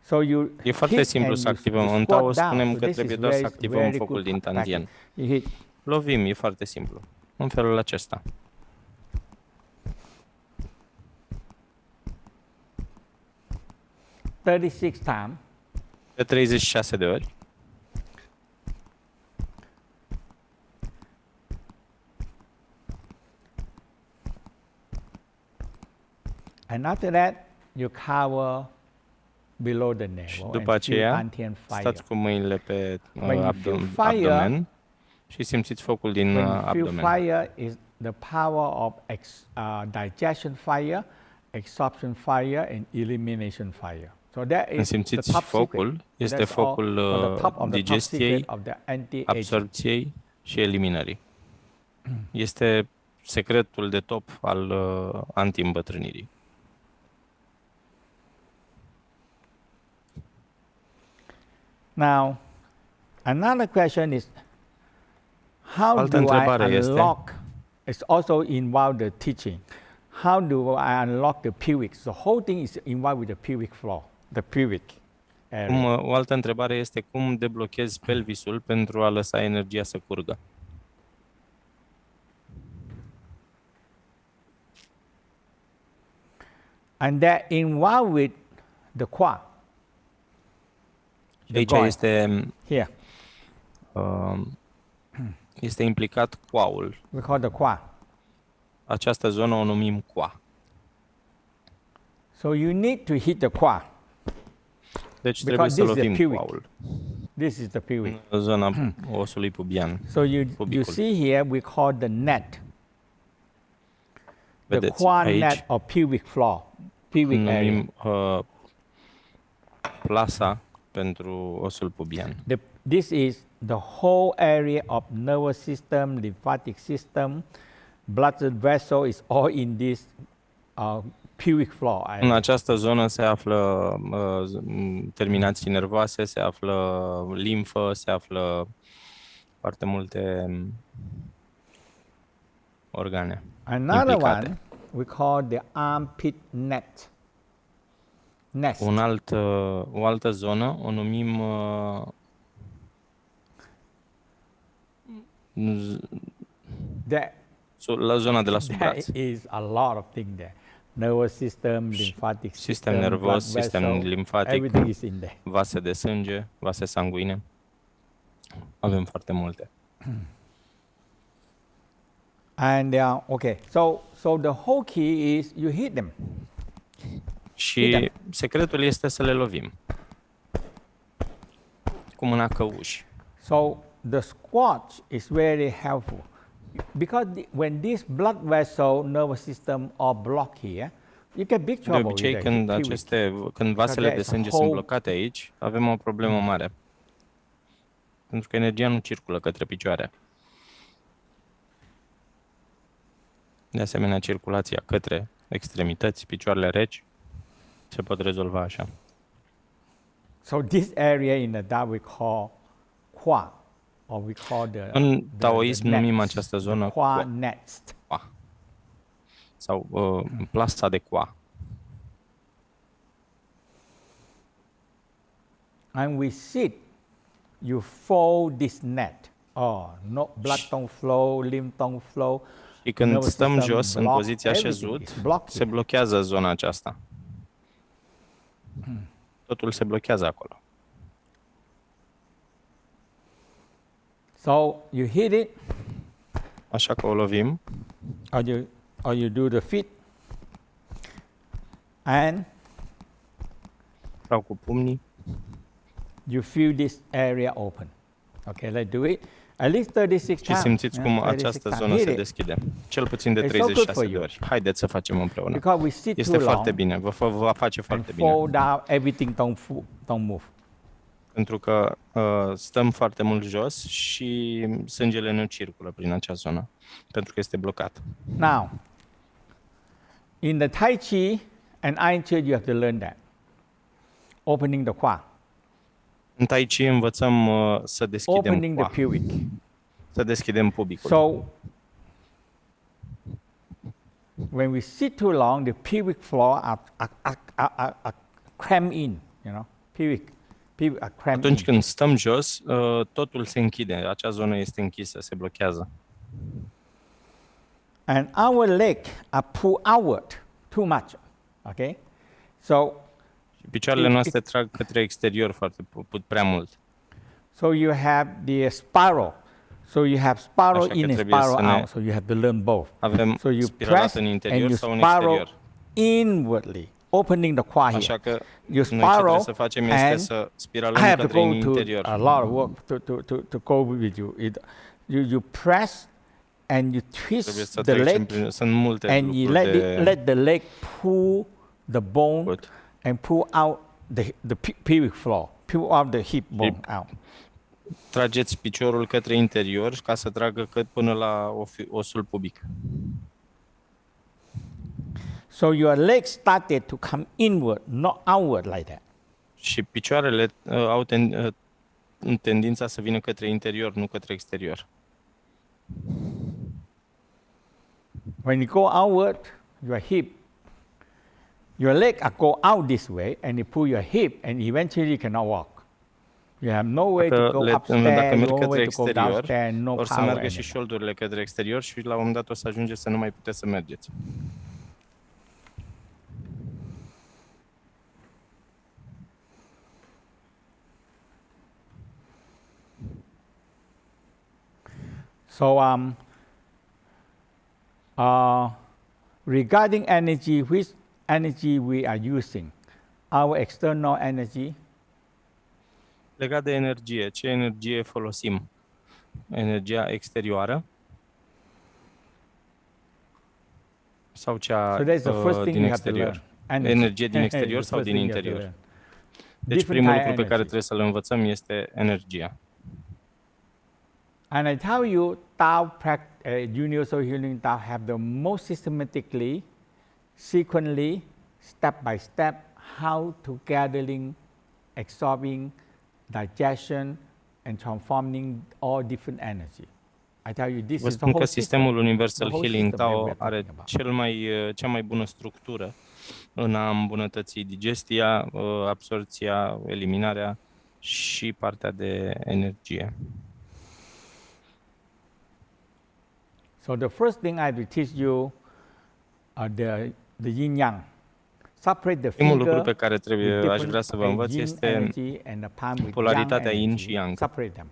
So you E foarte hit simplu and să you activăm. În squat Tao down. spunem So că this trebuie is doar să very- activăm very focul good din tantien. practice. You hit. Lovim, e foarte simplu. În felul acesta. "36 times, De 36 de ori. And after that, you cover below the Și navel după and feel aceea, Dantian fire. stați cu mâinile pe When you feel fire, abdomen și simțiți focul din when you feel abdomen. fire is the power of digestion fire, absorption fire, and elimination fire. So that Când is the simțiți top focul, secret. este That's focul all for the top of the top digestiei, secret of the anti-aging. absorpției și eliminării. Este secretul de top al anti-îmbătrânirii. Now, another question is, how Altă do I întrebare este- unlock? It's also involved the teaching. How do I unlock the pubic? The whole thing is involved with the pubic floor, the pubic area. O altă întrebare este cum deblochezi pelvisul pentru a lăsa energia să curgă. And that involved with the quad. Și aici groin. Here, este implicat coaul. we call the quad. Această zonă o numim coa. So you need to hit the quad. Deci Because trebuie să this is the lovim pubic. coaul. This is the pubic. Zona osului pubian. So you Pubicul. see here, we call the net. The Vedeți, quad aici net or pubic floor, pubic area. numim plasa pentru osul pubian. This is the whole area of nervous system, lymphatic system, blood vessel is all in this pubic floor În area. această zonă se află terminații nervoase, se află limfă, se află foarte multe organe Another implicate. one we call the armpit net. Nest. O altă zonă o numim la zona de la sub braț. There is a lot of things there. Nervous system, lymphatic Sistem system, nervos, blood sistem vessel, limfatic, everything is in there. vase de sânge, vase sanguine. Avem foarte multe. And okay, so the whole key is you hit them. Și secretul este să le lovim cu mâna căuși. So the squat is very helpful because when this blood vessel, nervous system are blocked here, you get big De trouble. obicei, with the când vasele de there is a sânge sunt whole- blocate aici, avem o problemă mare. Pentru că energia nu circulă către picioare. De asemenea, circulația către extremități, picioarele reci, se pot rezolva așa. So this area in the Tao we call quad, or we call În taoism the numim nest, această the zonă quad nest. coa sau plasa de coa. And we sit, you fold this net. Oh, no blood don't flow, lymph don't flow. Și când nervous stăm system jos în block, poziția everything așezut, is blocked se here. blochează zona aceasta. Totul se blochează acolo. So you hit it, Așa că o lovim or you do the feet, and trag cu pumnii you feel this area open. Okay, let's do it. At least 36 și times. simțiți cum 36 această times. zonă Hit se it. deschide. Cel puțin de It's so good 36 for de you. ori. Haideți să facem împreună. Because we sit Este too foarte long bine, va face and foarte bine. fall down, everything don't move. Pentru că stăm foarte mult jos și sângele nu circulă prin acea zonă, pentru că este blocat. Now, in the Tai Chi and Iron Chair, you have to learn that. Opening the quad, În Tai Chi învățăm să deschidem opening the coa, pubic. să deschidem pubicul. So, when we sit too long, the pubic floor are crammed in, you know, pubic are crammed Atunci in. când stăm jos, totul se închide, acea zonă este închisă, se blochează. And our leg are pulled outward too much, okay? So, Și picioarele noastre trag către exterior prea mult. so you have the spiral. So you have spiral Așa că in and trebuie să spiral ne- out. So you have to learn both. Avem So you spiralat press în and interior you sau în spiral exterior. inwardly, opening the qua here. Așa că You noi ce trebuie spiral, să facem este and să I spiralăm have to către go to interior. a lot of work to go with you. You press and you Trebuie twist să the trecem leg, prin... Sunt multe and you lucruri de let the leg pull the bone făcut. and pull out the pelvic floor, pull out the hip bone out. Trageți piciorul către interior ca să tragă până la osul pubic. So your legs started to come inward, not outward like that. Și picioarele au tendința să vină către interior, nu către exterior. When you go outward, your leg go out this way, and you pull your hip, and eventually you cannot walk. You have no way to go Dacă upstairs, merg no către way to go exterior, downstairs, no or să power meargă și anymore. șoldurile către exterior și la un moment dat o să ajungeți să nu mai puteți să mergeți. So regarding energy, which energy we are using? Our external energy, Legat de energie, ce energie folosim? Energia exterioară sau cea so that's the first thing din you have to exterior? learn. Energie din exterior The sau first din thing you have to interior? learn. Deci Different primul kind lucru pe care energy. trebuie să-l învățăm este energia. And I tell you, Tao Universal Healing Tao have the most systematically, sequentially, step by step, how to gathering, absorbing, digestion, and transforming all different energy. I tell you, this Vă is the spun că whole sistemul system. Universal The whole Healing system that Tao we're are talking about. cea mai bună structură în a îmbunătăți digestia, absorpția, eliminarea și partea de energie. So the first thing I will teach you the yin yang. Separate the Primul lucru finger pe care aș vrea să vă învăț este energy and the palm with polaritatea yang yin energy. și yang. Separate them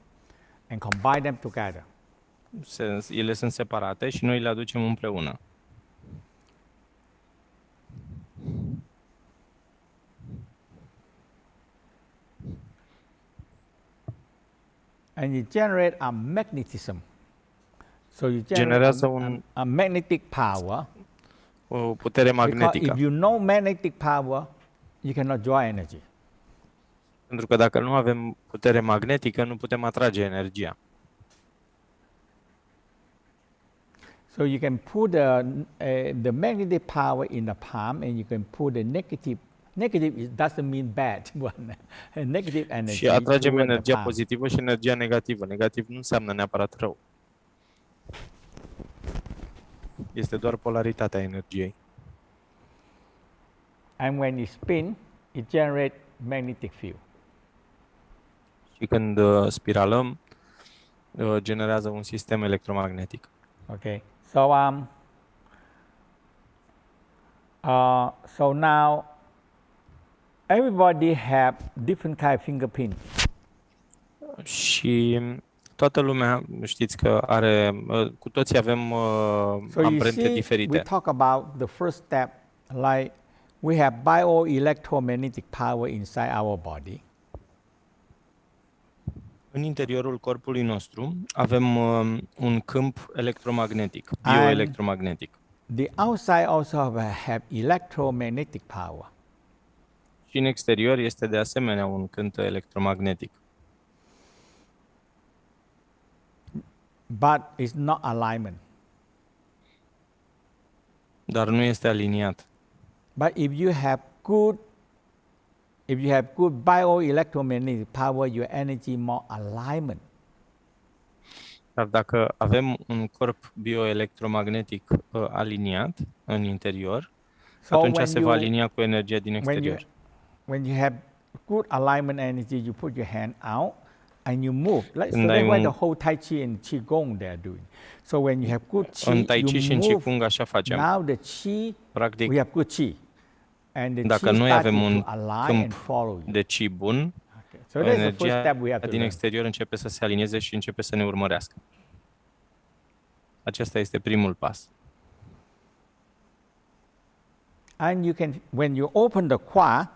and combine them together. Ele sunt separate și noi le aducem împreună. And you generate a magnetism. So you Generează generate a magnetic power. o putere Because magnetică. if you know magnetic power, you cannot draw energy. Pentru că dacă nu avem putere magnetică, nu putem atrage energia. So you can put the magnetic power in the palm, and you can put the negative. Negative doesn't mean bad one. Negative energy. Și atragem toward the energia palm. pozitivă și energia negativă. Negativ nu înseamnă neapărat rău. Este doar polaritatea energiei. And when you spin, it generates magnetic field. Și când spiralăm, generează un sistem electromagnetic. Okay. So now everybody have different kind of fingerprint. Și toată lumea, știți că are, cu toții avem So you amprente see, diferite. we talk about the first step, like we have bioelectromagnetic power inside our body. În interiorul corpului nostru avem un câmp electromagnetic, bioelectromagnetic. The outside also have electromagnetic power. Și în exterior este de asemenea un câmp electromagnetic. But it's not alignment. Dar nu este aliniat. But if you have good bioelectromagnetic power, your energy more alignment. Dar dacă avem un corp bioelectromagnetic aliniat în interior, atunci se va alinia cu energia din exterior. When you have good alignment energy, you put your hand out and you move. So Când that's ai why un- the whole Tai Chi and Qigong they are doing. So when you have good Qi, În Tai Chi și în you move. Qigong așa facem. Now the Qi, Practic, we have good Qi. And the dacă Qi noi avem starting un to align câmp and follow you. de Qi bun, Okay. So that's the first energia step we have to din learn. exterior începe să se alinieze și începe să ne urmărească. Acesta este primul pas. And you can, when you open the qua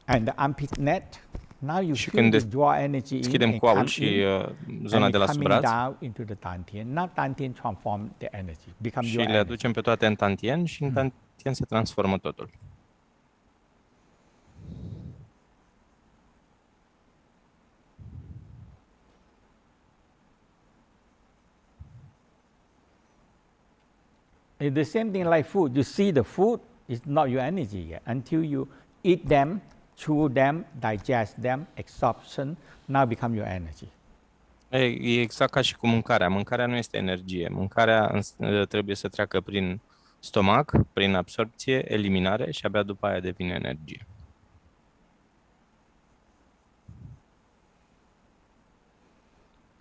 and the armpit net, now you Și feel când the draw energy in deschidem and coaul come și in, zona and de la it sub coming braț down into the dantian. Now dantian transform the energy, become și your le energy. aducem pe toate în tantien și în tantien se transformă totul. It's the same thing like food. You see the food, it's not your energy yet. Until you eat them, chew them, digest them, absorption, now become your energy. E exact ca și cu mâncarea. Mâncarea nu este energie. Mâncarea trebuie să treacă prin stomac, prin absorpție, eliminare și abia după aia devine energie.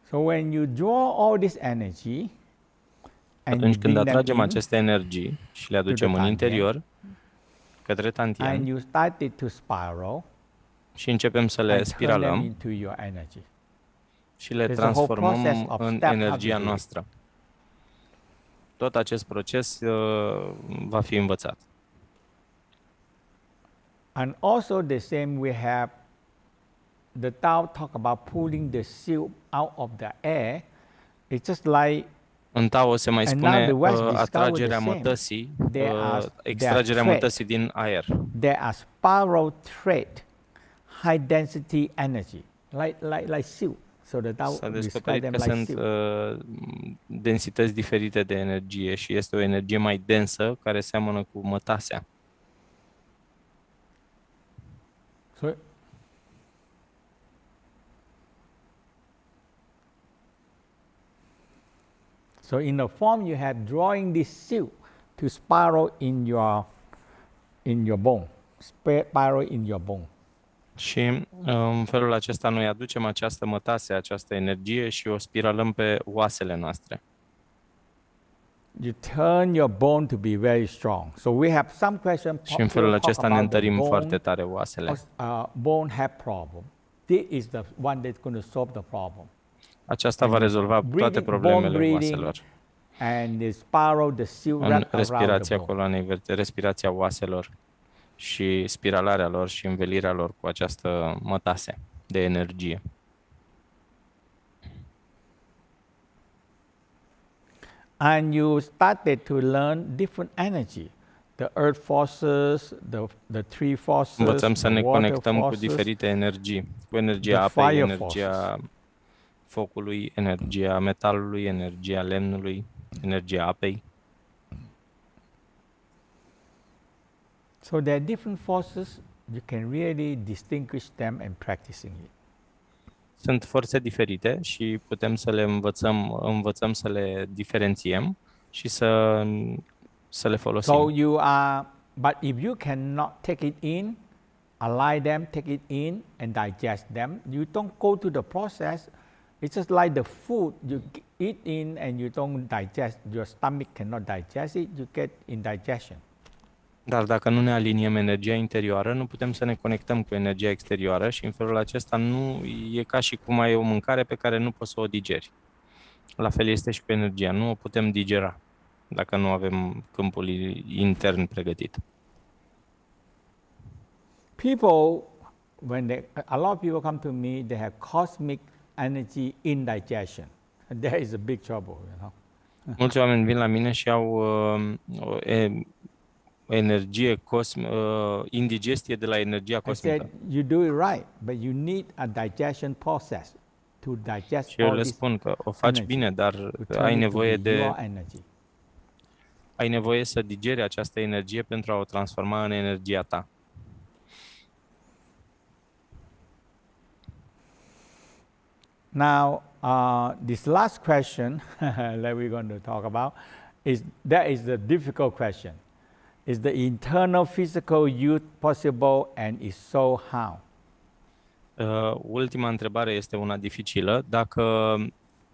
So when you draw all this energy, atunci când atragem aceste energii și le aducem în interior, către tantien, and you started to spiral, și începem să le spiralăm into your energy. Și le transformăm în energia noastră. Tot acest proces va fi învățat. And also the same we have the Tao talk about pulling the silk out of the air. It's just like în Tao se mai spune atragerea mătăsii, extragerea mătăsii din aer. There are spiral thread, high density energy, like silk. So the Tao s-a descoperit că sunt densități diferite de energie și este o energie mai densă care seamănă cu mătasea. So in the form you have drawing this silk to spiral in your bone, spiral in your bone. Și în felul acesta noi aducem această mătase, această energie și o spiralăm pe oasele noastre. You turn your bone to be very strong. So we have some question. Și în felul acesta ne întărim foarte tare oasele. Bone have problem. This is the one that's going to solve the problem. Aceasta va rezolva toate problemele oaselor. And the spiral, the silk în respirația coloanei vertebrale, respirația oaselor și spiralarea lor și învelirea lor cu această mătase de energie. And you started to learn different energy. The earth forces, the tree forces, învățăm să ne conectăm cu diferite energii, cu energia apei, energia focului, energia metalului, energia lemnului, energia apei. So there are different forces, you can really distinguish them and practicing it. Sunt forțe diferite și putem să le învățăm să le diferențiem și să le folosim. So you are, but if you cannot take it in, align them, take it in and digest them, you don't go to the process. It's just like the food you eat in and you don't digest, your stomach cannot digest it, you get indigestion. Dar dacă nu ne aliniem energia interioară, nu putem să ne conectăm cu energia exterioară și în felul acesta nu e ca și cum ai o mâncare pe care nu poți să o digeri. La fel este și cu energia, nu o putem digera dacă nu avem câmpul intern pregătit. People, a lot of people come to me, they have cosmic energy indigestion. There is a big trouble, you know. Mulți oameni vin la mine și au energie indigestie de la energia cosmică. I said, you do it right, but you need a digestion process to digest. Și eu le spun că o faci bine, dar ai nevoie să digeri această energie pentru a o transforma în energia ta. Now, this last question that we're going to talk about is the difficult question. Is the internal physical youth possible and if so, how? Ultima întrebare este una dificilă. Dacă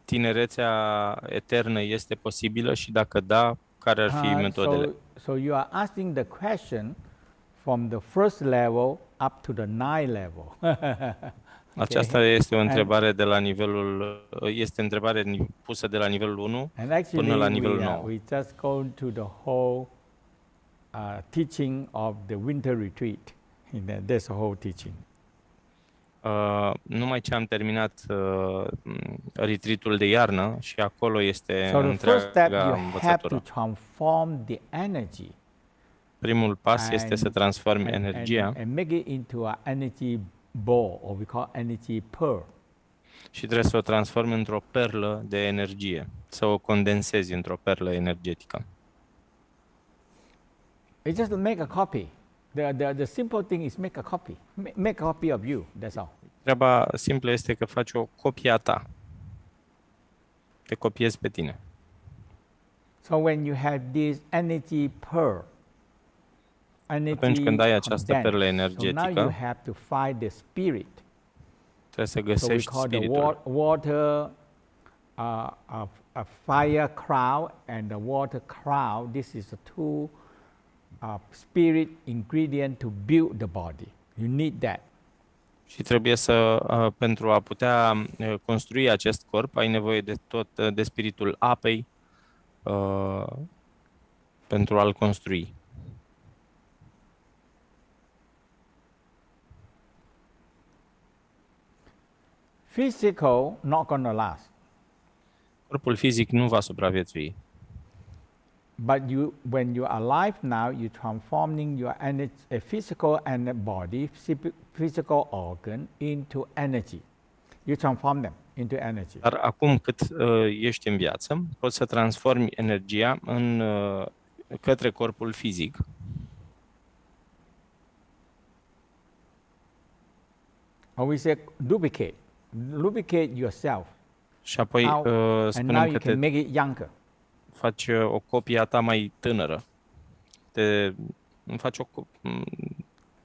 tinerețea eternă este posibilă și dacă da, care ar fi metodele? So you are asking the question from the first level up to the ninth level. Aceasta este o întrebare de la nivelul, este întrebare pusă de la nivelul 1 până la nivelul 9. We just go to the whole teaching of the winter retreat. That's the whole teaching. Numai ce am terminat retreat-ul de iarnă și acolo este So the first step, întreaga you have to învățătură. transform the energy Primul pas este să transformi energia and make it into an energy ball, or we call energy pearl. și trebuie să o transformi într-o perlă de energie, să o condensezi într-o perlă energetică. It's just to make a copy. The simple thing is make a copy. Make a copy of you, that's all. Treaba simplă este că faci o copie a ta. Te copiezi pe tine. So when you have this energy pearl, Atunci când ai această perlă so now you energetică, have to find the spirit. trebuie să So we găsești call the spiritul. water, a fire crowd and the water crowd. This is the two spirit ingredient to build the body. You need that. Și trebuie să, pentru a putea construi acest corp, ai nevoie de de spiritul apei pentru a-l construi. Physical not gonna last, Corpul fizic nu va supraviețui. but when you are alive now, you're transforming your energy, a physical and body, physical organ into energy. You transform them into energy. Dar acum cât ești în viață, poți să transformi energia către corpul fizic. Or we say lubricate yourself. Și apoi And now spunem you că can make it younger. faci o copie a ta mai tânără. Faci o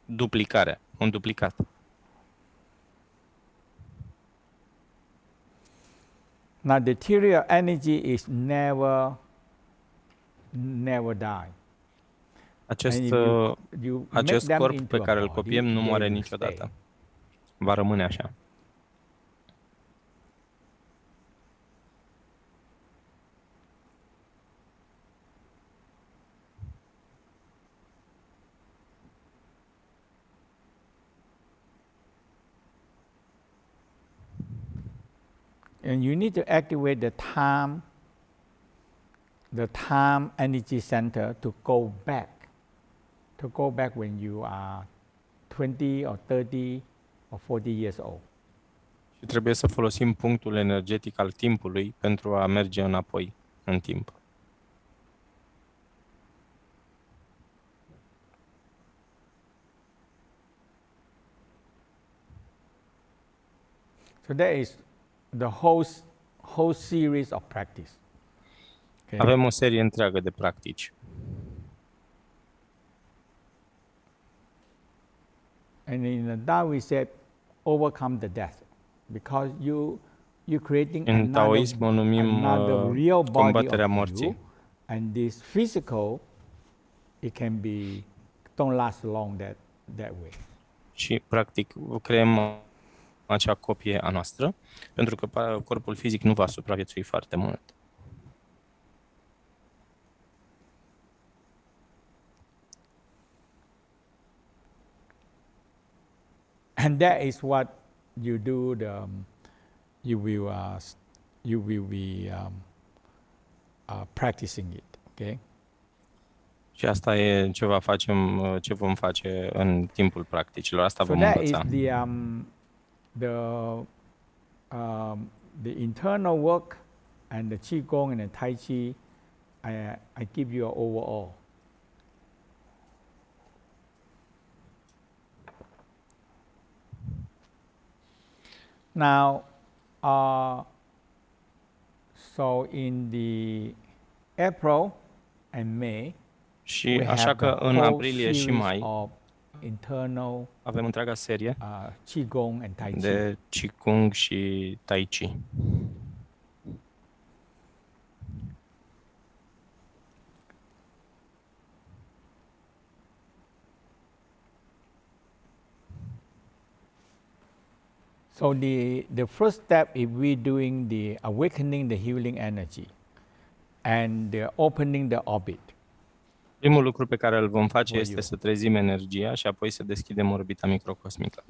duplicare, un duplicat. Now the theory of energy is never die. Acest You make acest them corp into pe a care îl body, copiem nu they moare will niciodată. stay. Va rămâne așa. And you need to activate the time energy center to go back when you are 20 or 30 or 40 years old. Și trebuie să folosim punctul energetic al timpului pentru a merge înapoi în timp. So that is the whole series of practice. Okay? Avem o serie întreagă de practici. And in the Tao we said overcome the death, because you're creating În taoism o numim another real body combaterea of morții. you, and this physical, it can be don't last long that way. Și practic creăm acea copie a noastră, pentru că corpul fizic nu va supraviețui foarte mult. And that is what you do. You will be practicing it. Okay. Și asta e ce vom face în timpul practicilor. Asta So vom that is învăța. the internal work, and the Qigong and the Tai Chi. I give you an overall. Now, so in the April and May, Și we așa have că the în whole aprilie și series mai of internal avem întreaga serie Qigong and Tai Chi. de Qigong și Tai Chi. So the first step is we doing the awakening the healing energy and the opening the orbit. Primul lucru pe care îl vom face for este you. să trezim energia și apoi să deschidem orbita microcosmică.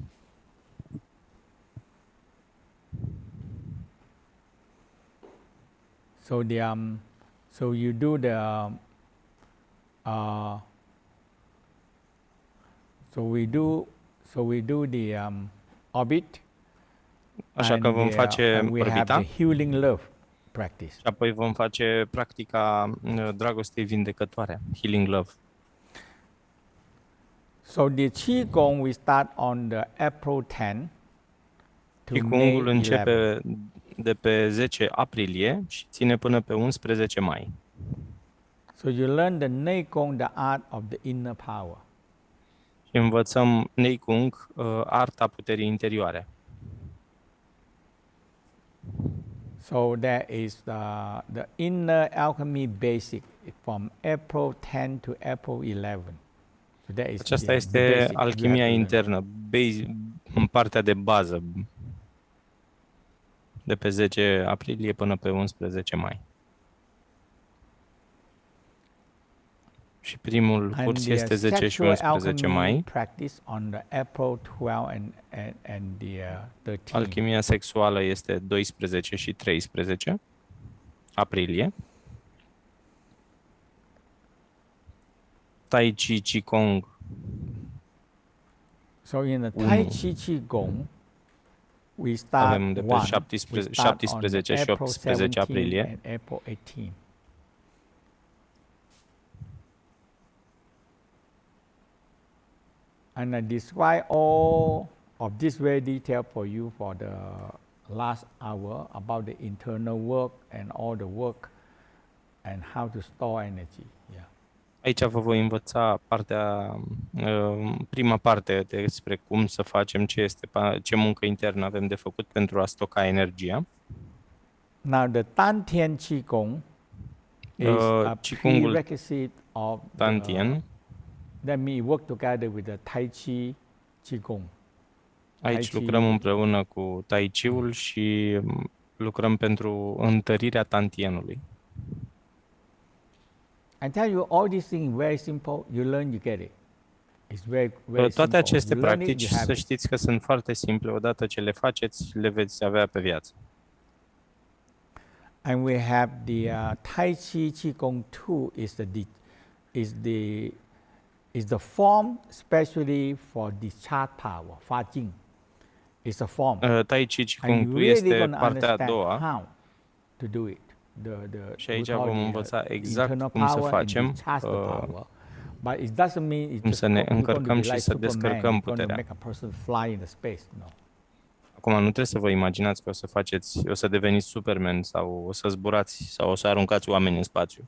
So so you do so we do the orbit, Așa că vom face and we have orbita the healing love practice. și apoi vom face practica dragostei vindecătoare, healing love. So the Qigong we start on the April 10 to Qigongul May 11. începe de pe 10 aprilie și ține până pe 11 mai. So you learn the Neigong, the art of the inner power. Și învățăm Neigong, arta puterii interioare. So there is the inner alchemy basic from April 10 to April 11. So that is Aceasta the este basic you have alchimia to learn. internă, în partea de bază, de pe 10 aprilie până pe 11 mai. Și primul And curs the este 10 și sexual 11 alchemy mai. practice on the April 12 and the 13. Alchimia sexuală este 12 și 13 aprilie. Tai Chi Qigong. So in the Tai Chi Qigong, we start Avem de pe 17 și 18 aprilie. and April 18. And I describe all of this very detail for you for the last hour about the internal work and all the work and how to store energy. Yeah. Aici vă voi învăța prima parte despre cum să facem, ce muncă internă avem de făcut pentru a stoca energia. Now the Dantian Qigong is a Qigongul prerequisite of Dantian. that we work together with the Tai Chi Qigong. Aici Tai Chi. lucrăm împreună cu Tai Chi-ul și lucrăm pentru întărirea Dantianului. I tell you, all these things very simple. You learn, you get it. It's very Toate simple. aceste You learn it, practici, you have să it. știți că sunt foarte simple. Odată ce le faceți, le veți avea pe viață. And we have the Tai Chi Qigong 2 is the form specially for discharge power, Fa Jing. It's a form. Tai Chi And Qigong you really este gonna partea a understand doua. how to do it. Și aici we call vom the, învăța exact internal cum să power and facem, discharge the power. But it doesn't mean it's cum just să ne you're going to încărcăm be și like să Superman, descărcăm you're going to puterea. make a person fly in the space. No. Acum nu trebuie să vă imaginați că o să deveniți Superman sau o să zburați sau o să aruncați oameni în spațiu.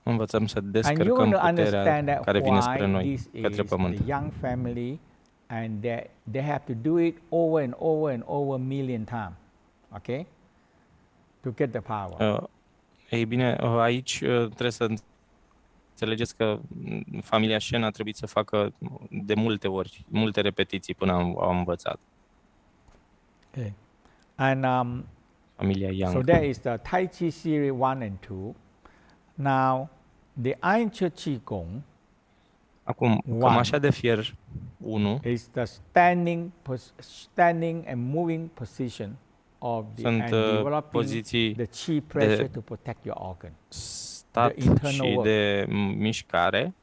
Învățăm să And you're descărcăm going to puterea understand that care vine spre why noi, this către is pământ. the young family and they have to do it over and over and over a million times, okay, to get the power. Ei bine, aici trebuie să înțelegeți că familia Shen a trebuit să facă de multe ori, multe repetiții până am învățat. Okay. And Familia Yang. so there is the Tai Chi series 1 and 2. Now, the Iron Qigong Acum, One. cămașa de fier 1 is the standing and moving position of the sunt and developing poziții the chi pressure to protect your organ. stat The internal și work. de mișcare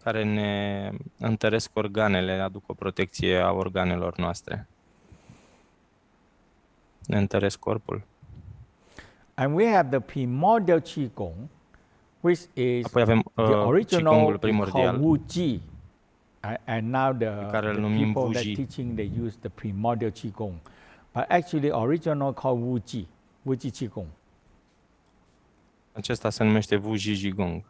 care ne întăresc organele, aduc o protecție a organelor noastre. Ne întăresc corpul. And we have the primordial Qigong, which is Apoi avem the original Qigongul is primordial, called Wu Ji. And now care îl the numim people Wu that Ji. teaching, they use the primordial Qigong. But actually original called Wu Ji Qigong. Acesta se numește Wu Ji Qigong.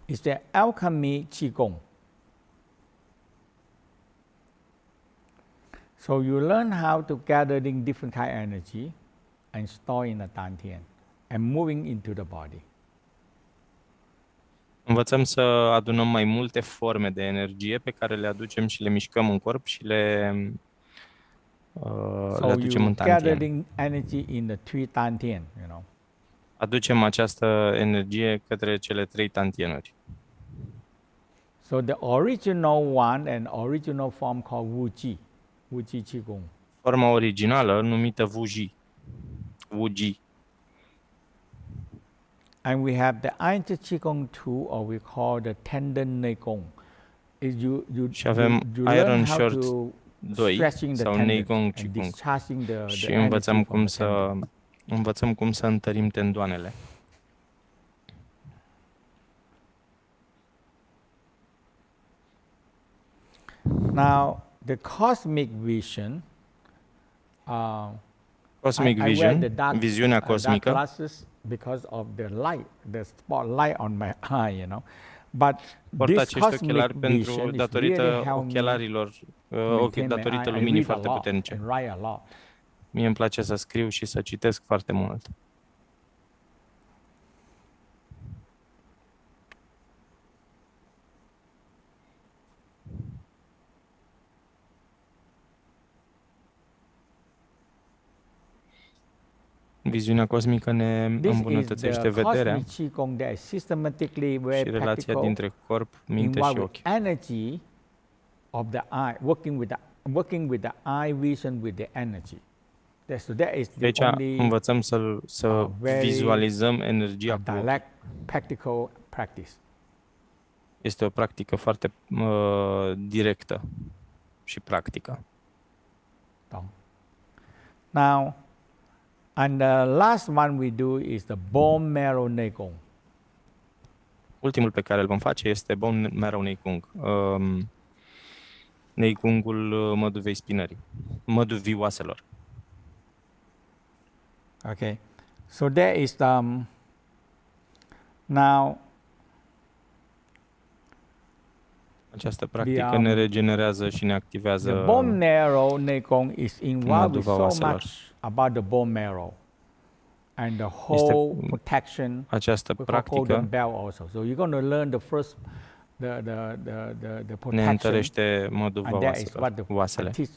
It's the alchemy Qigong. So you learn how to gathering different kind of energy and store in the Dantian and moving into the body. Învățăm să adunăm mai multe forme de energie pe care le aducem și le mișcăm în corp și le So aducem you în tantien. gathering energy in the three tantien, you know. Aducem această energie către cele 3 tantienuri. So the original one and original form called Wu Ji Qigong. Forma originală numită Wu Ji. And we have the Iron Qigong 2, or we call the tendon Neigong. Și avem learn Iron how Short to 2 stretching the sau tendons Neigong and Qigong. discharging the Și energy from the tendon. învățăm cum să întărim tendoanele. Now, the cosmic vision, Cosmic I wear Vision, the viziunea dark cosmică, glasses because of the light, the spotlight on my eye, you know. But port this acești cosmic ochelari vision pentru is datorită really help me ochelarilor, maintain my datorită eye. I luminii read a foarte lot puternice. and write a lot. Mie îmi place să scriu și să citesc foarte mult. Viziunea cosmică ne This is îmbunătățește the vederea cosmic Qigong that is systematically și very relația practical, dintre corp, minte involved și with ochi. energy of the eye, working with the eye vision with the energy. So that is the Aici only învățăm să very vizualizăm energia cu ochii. direct practical practice. Este o practică foarte directă și practică. Now, and the last one we do is the bone marrow Neigong. Ultimul pe care îl vom face este bone marrow Neigong. Neigongul măduvei spinării, măduvii oaselor. Okay, so there is now Această practică ne regenerează și ne activează the bone marrow Neigong is involved with măduva so oaselor. much about the bone marrow and the whole protection. Această We call golden practică belt also. So you're going to learn the first the ne protection, întărește măduva and that is what oaselor, oasele. I teach,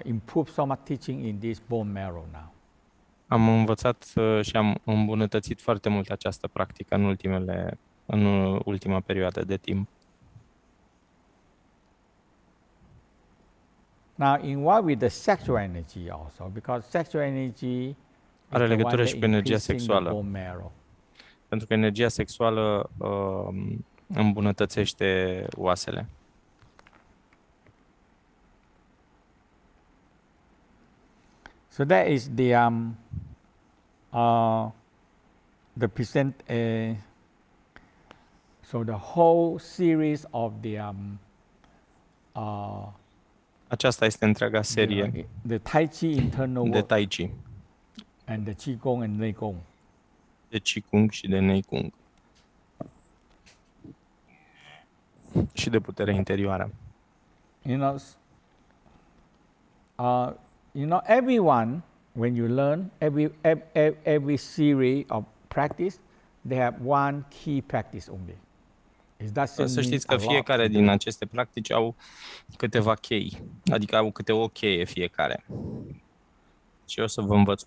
improve so much teaching in this bone marrow now. Am învățat și am îmbunătățit foarte mult această practică în ultima perioadă de timp. Now, involved with the sexual energy also, because sexual energy Are is the legătură one și that cu energia increasing the sexuală. bone marrow. Pentru că energia sexuală îmbunătățește oasele. So that is the present. So the whole series of the Aceasta este întreaga serie the Tai Chi internal de work Tai Chi, and the Qigong and Neigong. de Qigong și de Neigong. Și de putere interioară. You know, everyone, when you learn every series of practice, they have one key practice only. Să știți că fiecare din aceste practici au câteva chei, adică au câte o cheie fiecare. Și eu o să vă învăț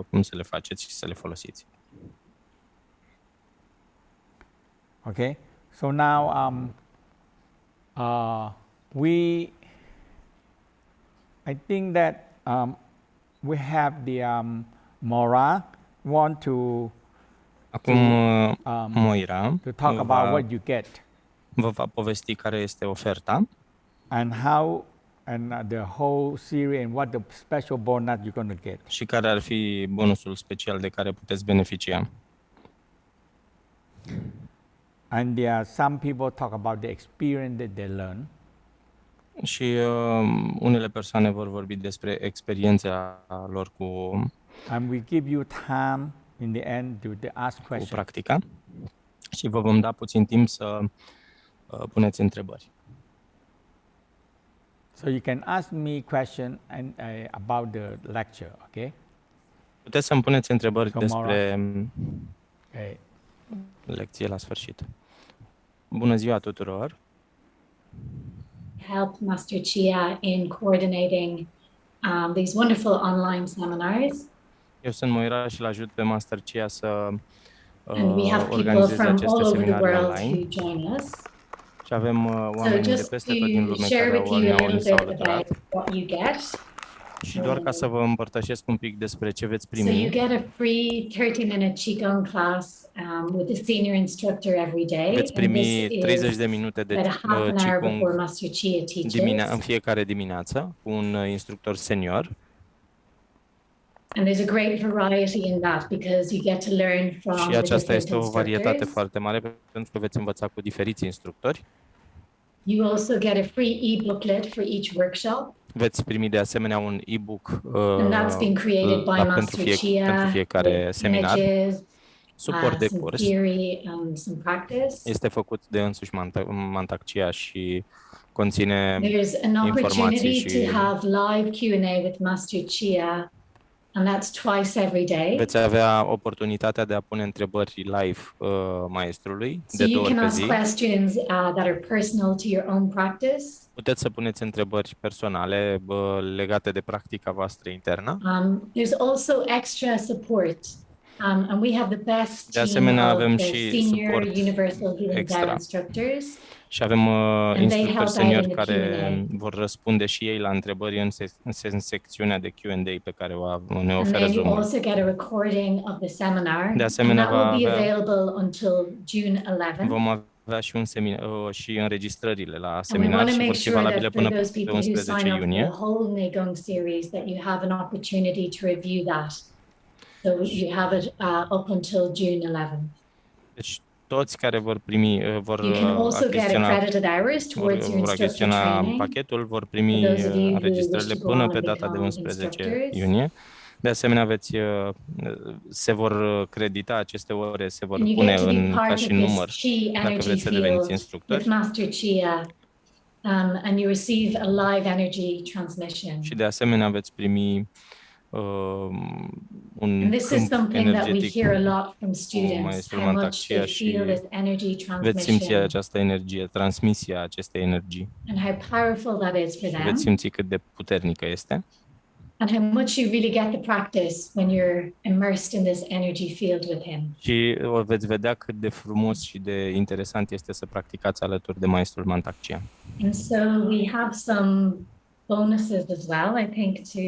cum să le faceți și să le folosiți. Okay, so now I think that we have the Mora want to Acum Moira to talk about what you get vă va povesti care este oferta and how and the whole series and what the special bonus you're going to get. Și care ar fi bonusul special de care puteți beneficia. And there are some people talk about the experience that they learn. Și unele persoane vor vorbi despre experiența lor cu And we give you time in the end to ask questions. practica și vă vom da puțin timp să puneți întrebări. So you can ask me question and about the lecture, okay? Puteți să-mi puneți întrebări So, despre Okay. lecție la sfârșit. Bună ziua tuturor! Help Master Chia in coordinating these wonderful online seminars. Eu sunt Moira și îl ajut pe Master Chia să And we have people organizeze from aceste all over the seminarii world online. who join us. Și avem oameni de just peste tot din to lume share care with you a ne-au little ni s-au bit alăturat. about what you get. Și doar ca să vă împărtășesc un pic despre ce veți So you primi. get a free 30-minute Qigong class with a senior instructor every day. Veți primi 30 de minute de about half an hour before Qigong Master Chia teaches. în fiecare dimineață cu un instructor senior. And there's a great variety in that because you get to learn from Și the aceasta different este o varietate instructors. foarte mare pentru că veți învăța cu diferiți instructori. You also get a free e-booklet for each workshop. Veți primi de asemenea un e-book And that's been created by pentru Master Chia fiecare with seminar. images, Suport de some curs. theory and some practice. Este făcut de însuși Mantak Chia și conține There's an informații opportunity și to have live Q&A with Master Chia, and that's twice every day. veți avea oportunitatea de a pune întrebări live maestrului So de you 2 ori can pe ask zi. questions that are personal to your own practice. Puteți să puneți întrebări personale legate de practica voastră internă. There's also extra support. And we have the best De asemenea, team avem of the și senior suport Universal Healing extra. Tao instructors. Și avem they instructori help out seniori in the care Q&A. vor răspunde și ei la întrebări în secțiunea de Q&A pe care ne And oferă then you Zoom-ul. also get a recording of the seminar. De asemenea, and that will be va avea- available until June 11th. Vom avea și și înregistrările la And we seminar want to și make vor fi sure valabile that până for those pe people who 11 sign up for the iunie. whole Neigong series, that you have an opportunity to review that. So you have it up until June 11th. Deci toți care vor primi, vor You can also get achiziționa, accredited hours towards your vor instructor achiziționa training. pachetul, vor primi For those of you who înregistrările wish to go până on pe and data de become 11 instructors. iunie. De asemenea, se vor credita aceste ore, se vor And you pune get to be ca part și of număr this Chi dacă energy vreți să deveniți field instructori. with Master Chia, and you receive a live energy transmission. Și de asemenea veți primi un And this is câmp something that we energetic hear a lot from students, maestrul how Mantak much they Chia și feel this energy veți simți transmission această energie, transmisia acestei energii and how powerful that is for și them, veți simți cât de puternică este and how much you really get the practice when you're immersed in this energy field with him. și veți vedea cât de frumos și de interesant este să practicați alături de maestrul Mantak Chia. And so we have some bonuses as well, I think, to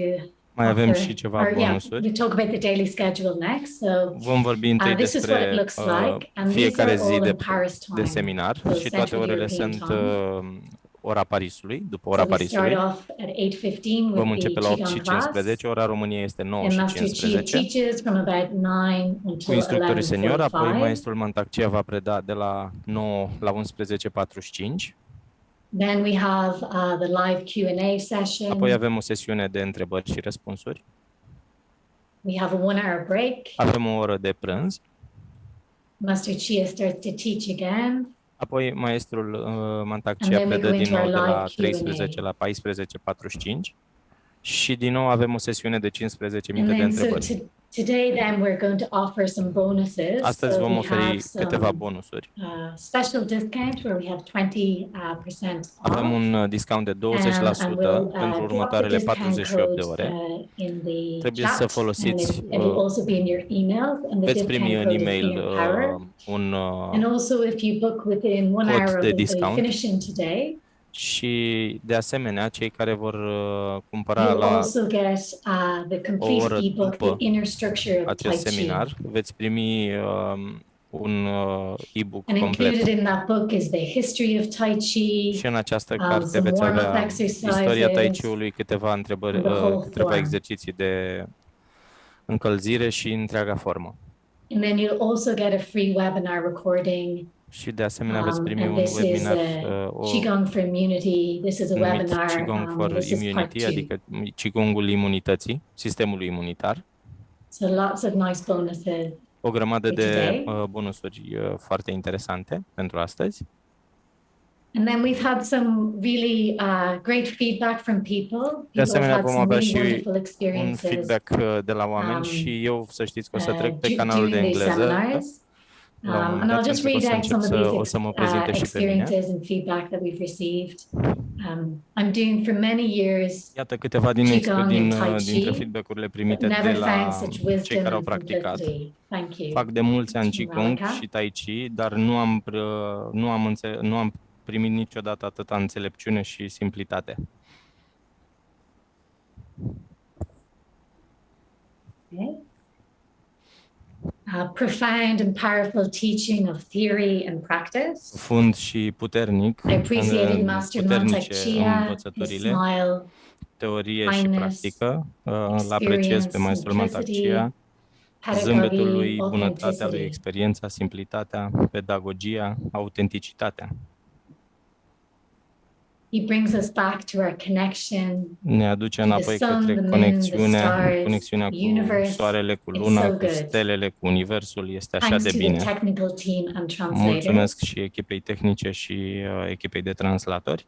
Mai avem offer. și ceva Or, yeah, bonusuri. we'll talk about the daily schedule next. So Vom vorbi întâi this is what it despre looks like, and these fiecare are zi all de in Paris time. seminar so și toate Central orele European sunt time. ora Parisului, după ora So we start Parisului. off at 8:15 Vom with the începe la 8 și Qigong class. 15, ora României este 9 And și Master Chia 15. teaches from about 9 Cu until instructorii seniori, apoi 11:45. maestrul Mantak Chia va preda de la 9 la 11:45. Then we have the live Q&A session. Apoi avem o sesiune de întrebări și răspunsuri. We have a 1-hour break. Avem o oră de prânz. Master Chia starts to teach again. Apoi maestrul Mantak And Chia then we predă go din into nou our de la live 13 la 14:45. Și din nou avem o sesiune de 15 And minute de then so întrebări. today then we're going to offer some bonuses. Astăzi So vom we oferi have câteva some bonusuri. special discount where we have 20% off. Avem un discount de 20% pentru următoarele 48 de ore. Trebuie să folosiți, veți primi în e-mail un cod de discount și de asemenea cei care vor cumpăra la o oră după acest seminar veți primi un e-book And complet. included in that book is the history of Tai Chi, Și în această carte some veți warm-up avea istoria Tai exercises, Chi-ului, câteva întrebări, and the whole câteva form. exerciții de încălzire și întreaga formă. And then you'll also get a free webinar recording. Și de asemenea veți primi And un this is webinar, o Qigong for Immunity. This is a numit webinar. Qigong for This is part Immunity, 2. adică Qigongul imunității, sistemului imunitar. So lots of nice bonuses. O grămadă For de today. bonusuri foarte interesante pentru astăzi. And then we've had some really great feedback from people. De People have asemenea, had vom some avea really și wonderful un experiences feedback de la oameni și eu să știți că o să trec pe doing canalul de these engleză seminars. And I'll just read out some of o these să mă prezinte și pe mine. experiences and feedback that we've received. I'm doing for many years Iată câteva Qigong and Tai dintre Chi, feedback-urile but primite never de found la such cei wisdom care au and practicat. simplicity. Thank you. Fac de mulți ani Team Qigong Malika. și Tai Chi, dar nu am primit niciodată atâta înțelepciune și simplitate. Okay. Profound and powerful teaching of theory and practice. Profund și puternic, I appreciated Master Mantak puternice Chia, his învățăturile, smile, teorie și kindness, practică. Îl apreciez pe experience, Maestrul Mantak simplicity, Chia, zâmbetul pedagogy, lui, bunătatea lui, authenticity. experiența, simplitatea, pedagogia, autenticitatea. He brings us back to our connection. Ne aduce înapoi the sun, către the moon, the stars, conexiunea the cu universe. soarele, cu It's luna, so cu good. stelele, cu universul. Este așa Thanks de to the bine. technical team and translators. Mulțumesc și echipei tehnice și echipei de translatori.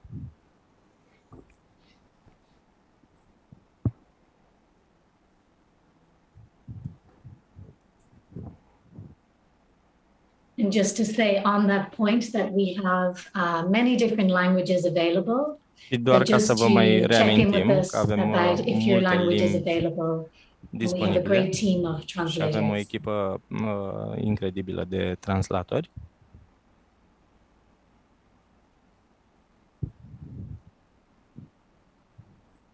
And just to say on that point that we have many different languages available. Și doar ca să vă mai reamintim că avem multe limbi disponibile și avem o echipă incredibilă de translatori.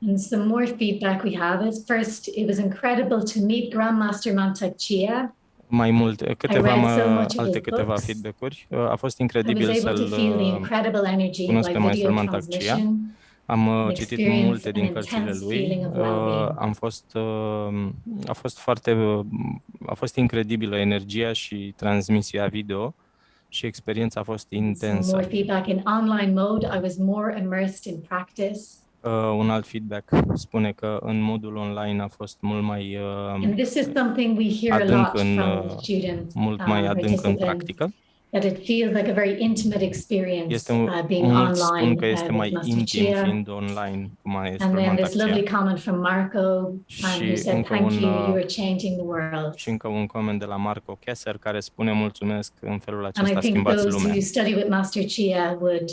And some more feedback we have is first, it was incredible to meet Grandmaster Mantak Chia. Mai multe, câteva feedback-uri. A fost incredibil să-l cunosc pe Maestrul Mantak Chia. Am citit multe din cărțile lui. A fost incredibilă energia și transmisia video și experiența a fost intensă. More feedback in online mode. I was more immersed in practice. Un alt feedback spune că în modul online a fost mult mai adânc în practică. That it feels like a very intimate experience being mulți online spun că este mai with Master intim Chia. fiind online cu Maestrul And then Mantak this lovely Chia. comment from Marco, who said, "Thank you, you are changing the world." Și încă un coment de la Marco Kesser care spune mulțumesc, în felul acesta And I think schimbați those lumea. who study with Master Chia would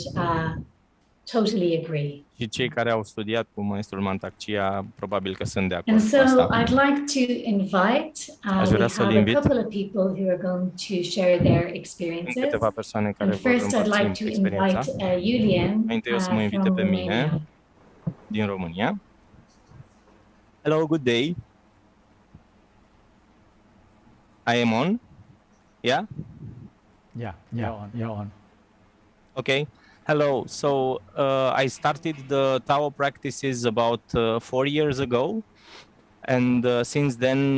totally agree. Și cei care au studiat cu Maestrul Mantak Chia probabil că sunt de acord And cu so asta. I'd like to invite, we have a couple of people who are going to share their experiences. Câteva persoane care And vor first I'd like to experiența. invite Julian Mai întâi o să mă invite pe mine din România. Hello, good day. I am on? Yeah? Yeah, you're on. Okay. Hello. So I started the Tao practices about 4 years ago. And since then,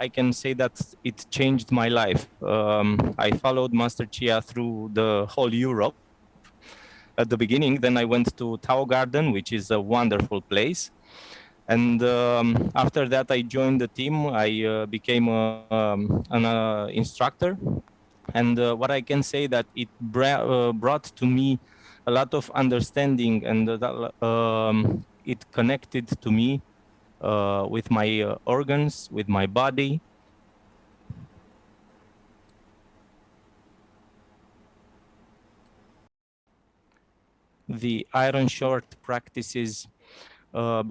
I can say that it changed my life. I followed Master Chia through the whole Europe at the beginning. Then I went to Tao Garden, which is a wonderful place. And after that, I joined the team. I became an instructor. And what I can say that it brought to me a lot of understanding, and it connected to me with my organs, with my body. The iron short practices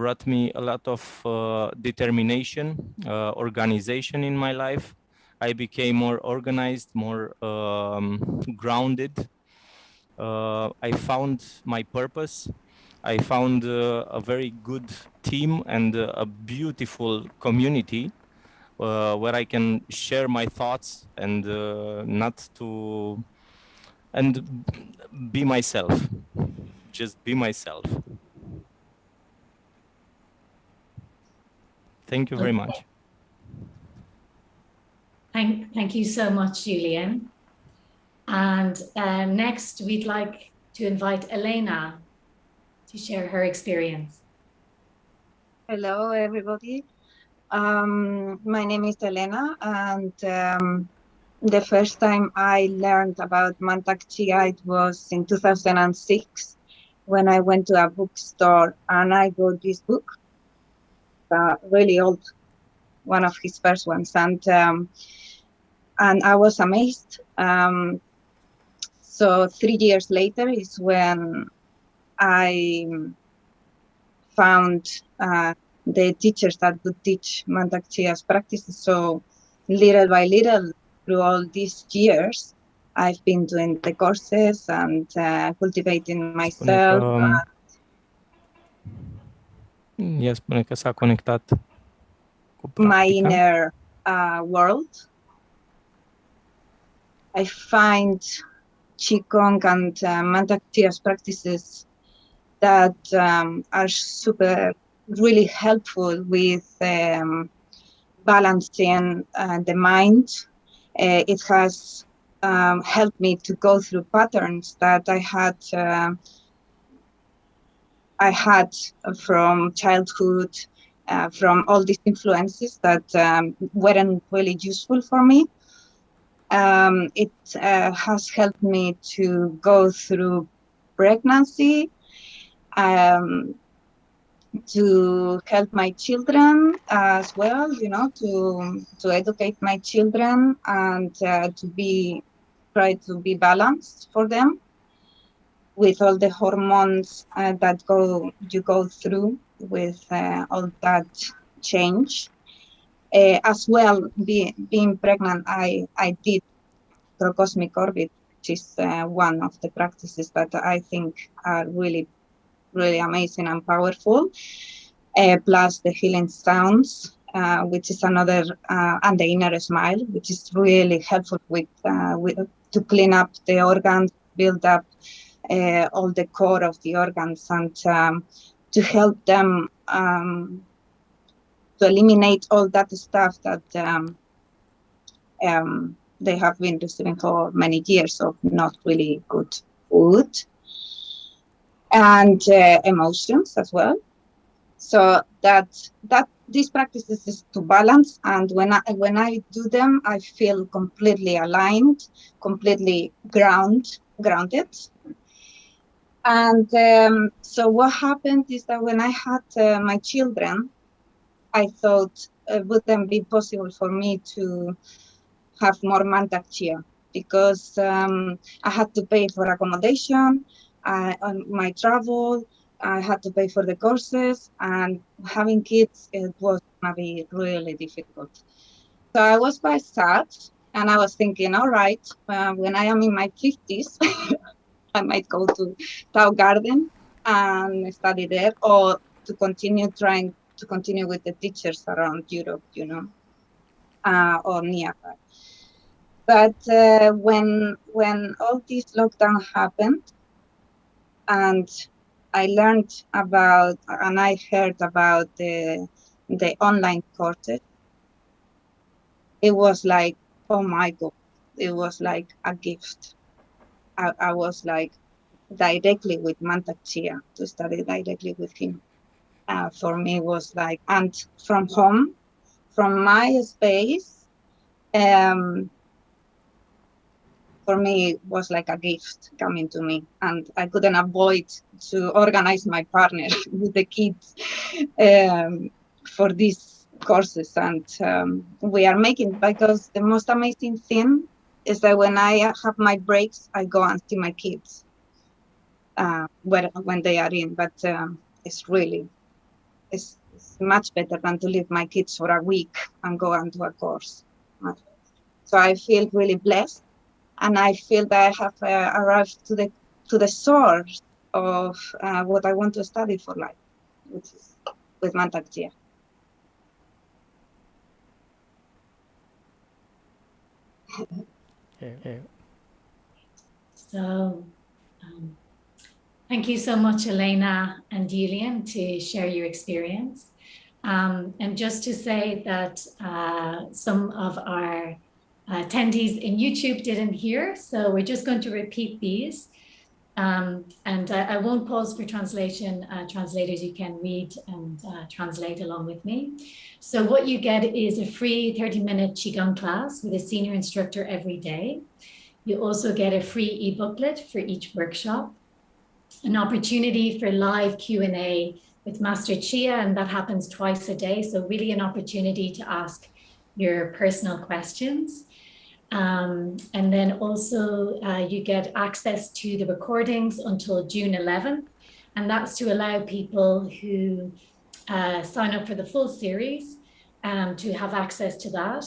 brought me a lot of determination, organization in my life. I became more organized, more grounded. I found my purpose. I found a very good team and a beautiful community where I can share my thoughts and be myself. Just be myself. Thank you very much. Thank you so much, Julian. And next, we'd like to invite Elena to share her experience. Hello, everybody. My name is Elena, and the first time I learned about Mantak Chia, it was in 2006 when I went to a bookstore and I got this book, really old, one of his first ones. And and I was amazed. So 3 years later is when I found the teachers that would teach Mantak Chia's practices. So little by little, through all these years, I've been doing the courses and cultivating Spune myself. că ea spune că s-a conectat cu My practica. inner world. I find Qigong and Mantak Chia's practices that are really helpful with balancing the mind. It has helped me to go through patterns that I had from childhood, from all these influences that weren't really useful for me. It has helped me to go through pregnancy, to help my children as well, to educate my children and try to be balanced for them with all the hormones that you go through with all that change. As well, being pregnant, I did Cosmic Orbit, which is one of the practices that I think are really, really amazing and powerful. Plus the healing sounds, which is another, and the inner smile, which is really helpful with to clean up the organs, build up all the core of the organs, and to help them to eliminate all that stuff that they have been receiving for many years of not really good food and emotions as well. So that these practices is to balance, and when I do them, I feel completely aligned, completely grounded. And so what happened is that when I had my children, I thought it wouldn't be possible for me to have more Mantak Chia, because I had to pay for accommodation, on my travel, I had to pay for the courses, and having kids, it was gonna be really difficult. So I was quite sad, and I was thinking, all right, when I am in my 50s, I might go to Tao Garden and study there, or to continue with the teachers around Europe, or nearby. But when all this lockdown happened, and I learned about and I heard about the online courses, it was like, oh my God, it was like a gift. I was like directly with Mantak Chia, to study directly with him. For me was like, and from home, from my space, for me it was like a gift coming to me, and I couldn't avoid to organize my partner with the kids for these courses. And we are making, because the most amazing thing is that when I have my breaks, I go and see my kids when they are in, but it's much better than to leave my kids for a week and go and do a course. So I feel really blessed, and I feel that I have arrived to the source of what I want to study for life, which is with Mantak Chia. So thank you so much, Elena and Julian, to share your experience. And just to say that some of our attendees in YouTube didn't hear, so we're just going to repeat these. And I won't pause for translation. Translators, you can read and translate along with me. So what you get is a free 30-minute Qigong class with a senior instructor every day. You also get a free e-booklet for each workshop, an opportunity for live Q&A with Master Chia, and that happens twice a day. So really an opportunity to ask your personal questions. And then also you get access to the recordings until June 11th. And that's to allow people who sign up for the full series to have access to that.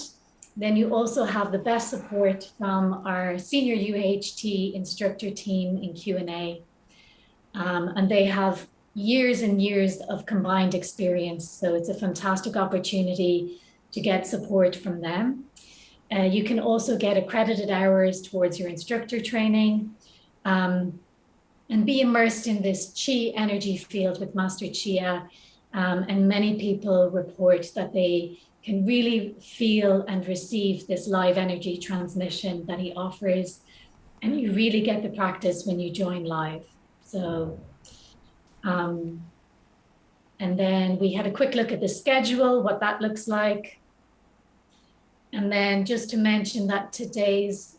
Then you also have the best support from our senior UHT instructor team in Q&A. And they have years and years of combined experience. So it's a fantastic opportunity to get support from them. You can also get accredited hours towards your instructor training and be immersed in this Chi energy field with Master Chia. And many people report that they can really feel and receive this live energy transmission that he offers. And you really get the practice when you join live. So, and then we had a quick look at the schedule, what that looks like. And then just to mention that today's,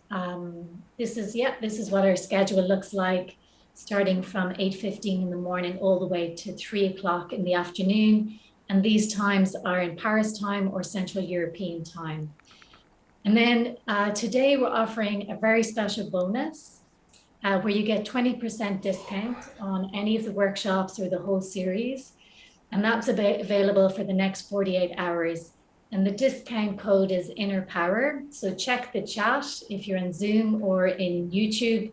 this is what our schedule looks like, starting from 8:15 in the morning all the way to 3 o'clock in the afternoon. And these times are in Paris time or Central European time. And then today we're offering a very special bonus where you get 20% discount on any of the workshops or the whole series. And that's available for the next 48 hours. And the discount code is Inner Power. So check the chat if you're in Zoom or in YouTube.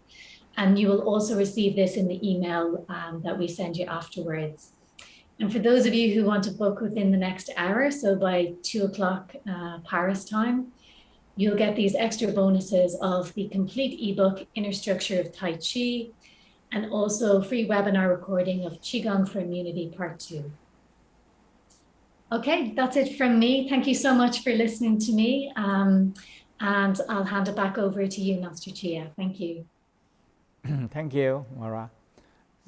And you will also receive this in the email that we send you afterwards. And for those of you who want to book within the next hour, so by 2 o'clock Paris time, you'll get these extra bonuses of the complete ebook, Inner Structure of Tai Chi, and also free webinar recording of Qigong for Immunity Part 2. Okay, that's it from me. Thank you so much for listening to me. And I'll hand it back over to you, Master Chia. Thank you. Thank you, Mara.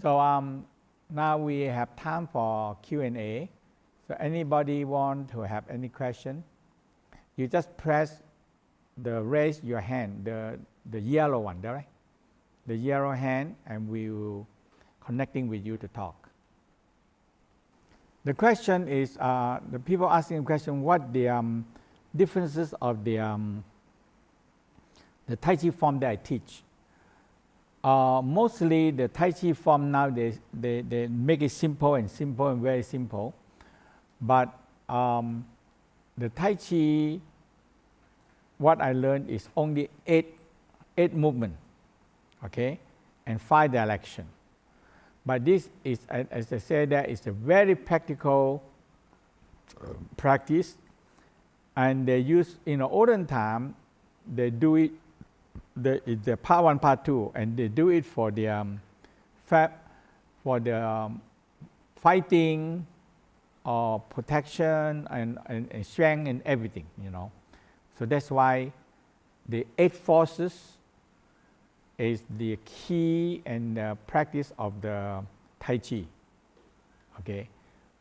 So now we have time for Q&A. So anybody want to have any question, you just press the raise your hand, the yellow one, right? The yellow hand, and we will connecting with you to talk. The question is, the people asking the question, what the differences of the Tai Chi form that I teach. Mostly the Tai Chi form now, they make it simple and very simple. But the Tai Chi, what I learned is only eight movement, okay, and 5 direction. But this is, as I said, that is a very practical practice, and they use in the olden time. They do it. The part 1, part 2, and they do it for the fighting or protection and strength and everything, you know. So that's why the 8 forces is the key and the practice of the Tai Chi. Okay,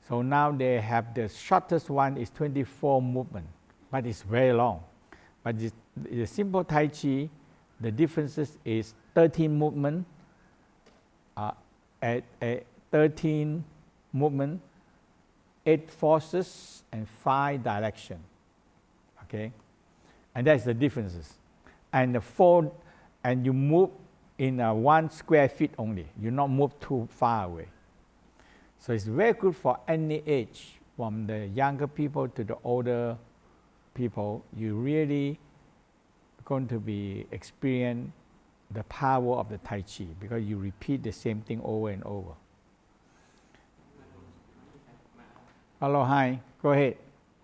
so now they have the shortest one is 24 movement, but it's very long. But the simple Tai Chi, the differences is 13 movement, at 13 movement, 8 forces and 5 direction. Okay, and that's the differences. And the 4, and you move in 1 square feet only. You not move too far away. So it's very good for any age, from the younger people to the older people. You really going to be experience the power of the Tai Chi because you repeat the same thing over and over. Hello, hi, go ahead.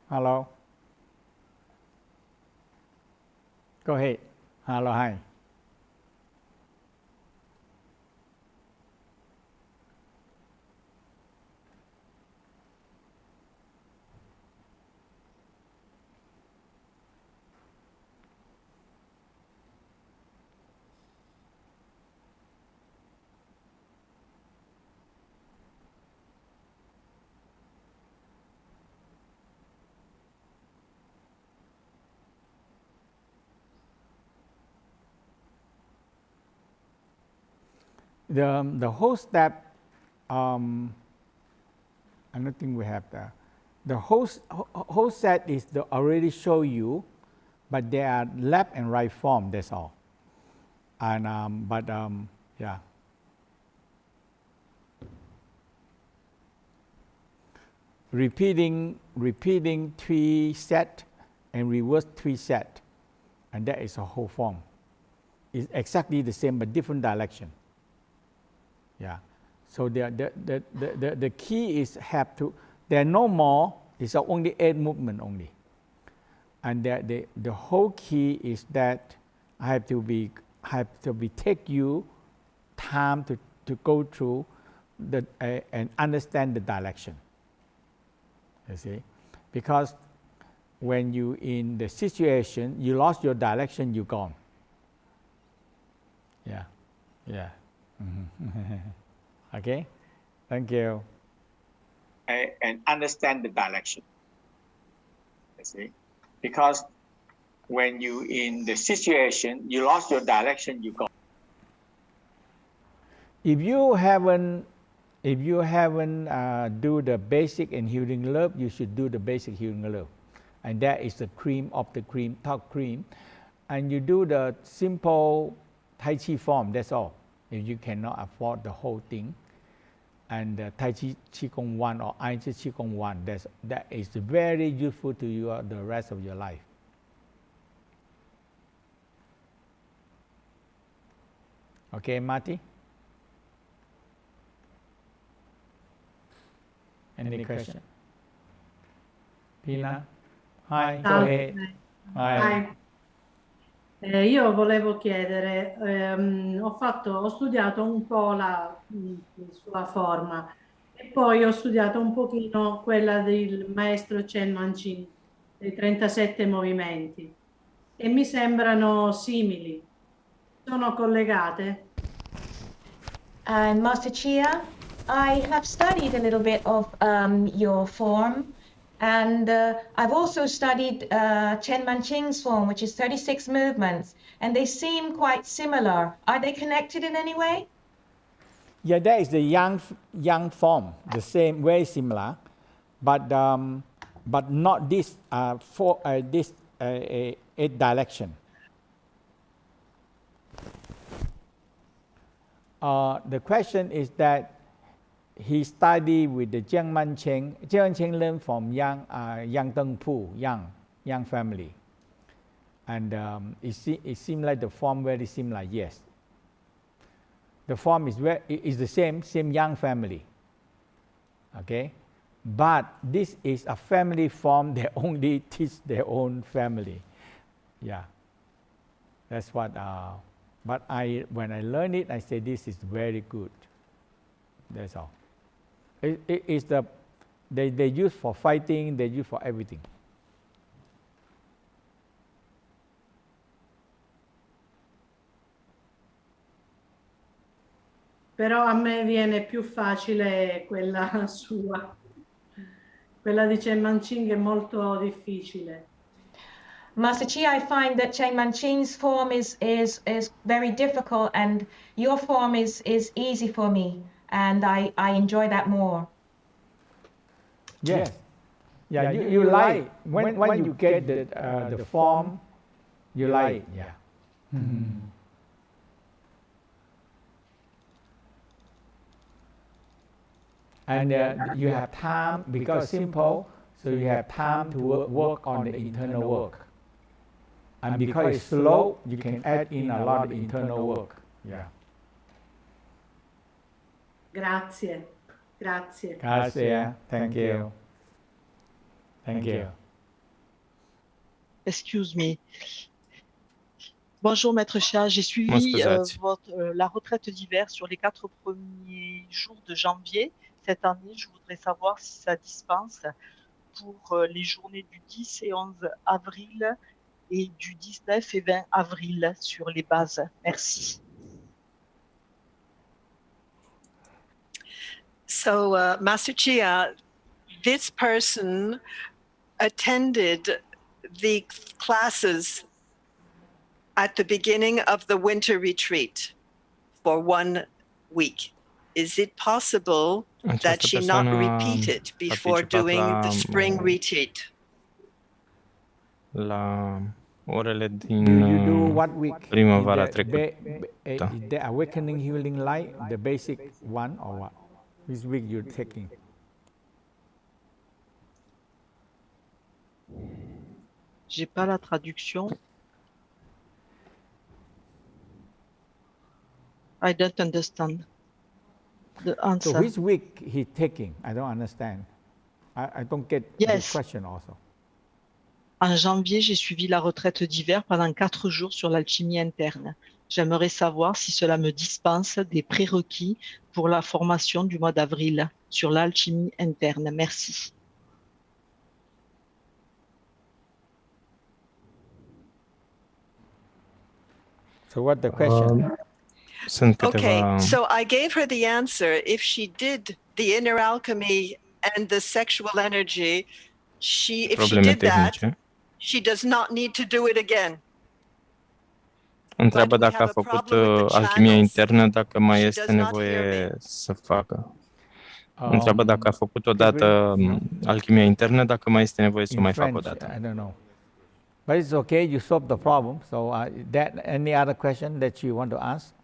Hello. Go ahead. Hello, hi. The whole step, I don't think we have that. The whole set is already show you but they are left and right form, that's all. And yeah. Repeating 3 set and reverse 3 set, and that is a whole form. It's exactly the same but different direction. Yeah. So the key is there are no more. It's only 8 movement only, and the whole key is that I have to take you time to go through and understand the direction. You see, because when you in the situation, you lost your direction, you're gone. Yeah, yeah. Okay, thank you. And understand the direction. You see, because when you in the situation, you lost your direction, you gone. If you haven't do the basic and healing love, you should do the basic healing love, and that is the cream of the cream, top cream, and you do the simple Tai Chi form. That's all. If you cannot afford the whole thing, and the Tai Chi Qigong 1 or Tai Chi Qigong 1, that is very useful to you the rest of your life. Okay, Marty? Any question? Pina? Hi, go ahead. Hi. Io volevo chiedere, ho studiato un po' la sua forma e poi ho studiato un pochino quella del maestro Chen Manqing, dei 37 movimenti, e mi sembrano simili. Sono collegate? Master Chia, I have studied a little bit of your form, and I've also studied Chen Manqing's form, which is 36 movements, and they seem quite similar. Are they connected in any way? Yeah, that is the yang form, the same, very similar, but not this this 8 direction. The question is that he studied with the Jiang Mancheng. Jiang Mancheng learned from Yang Dengpu, Yang family, and it seems like the form very similar. Yes, the form is the same Yang family. Okay, but this is a family form. They only teach their own family. Yeah, that's what. But when I learned it, I said this is very good. That's all. It is they use for fighting, they use for everything. Però a me viene più facile quella sua. Quella di Chen Manqing è molto difficile. Master Chi, I find that Chen Manqing's form is very difficult, and your form is easy for me, and I enjoy that more. Yes. Yeah, you like when you get the form, you like. Yeah. Mm-hmm. And you have time, because simple, so you have time to work on the internal work. And because it's slow, you can add in a lot of internal work. Yeah. Grazie. Grazie. Grazie. Thank you. Thank you. Excuse me. Bonjour Maître Chia, j'ai suivi la retraite d'hiver sur les 4 premiers jours de janvier. Cette année, je voudrais savoir si ça dispense pour les journées du 10 et 11 avril et du 19 et 20 avril sur les bases. Merci. So, Master Chia, this person attended the classes at the beginning of the winter retreat for 1 week. Is it possible that she not repeat it before doing the spring retreat? La orele din You do what week? primăvara trecută. The awakening healing light, the basic one or what? Which week you're taking? J'ai pas la traduction. I don't understand the answer. So which week he taking? I don't understand. I don't get the question also. En janvier, j'ai suivi la retraite d'hiver pendant 4 jours sur l'alchimie interne. J'aimerais savoir si cela me dispense des prérequis pour la formation du mois d'avril sur l'alchimie interne. Merci. So what's the question? Okay, so I gave her the answer. If she did the inner alchemy and the sexual energy, if she did that, she does not need to do it again. Întreabă dacă a făcut alchimia internă, dacă mai este nevoie să facă. Întreabă dacă a făcut odată alchimia internă, dacă mai este nevoie să o mai facă odată. I don't know. But it's okay, you solved the problem. So any other question that you want to ask?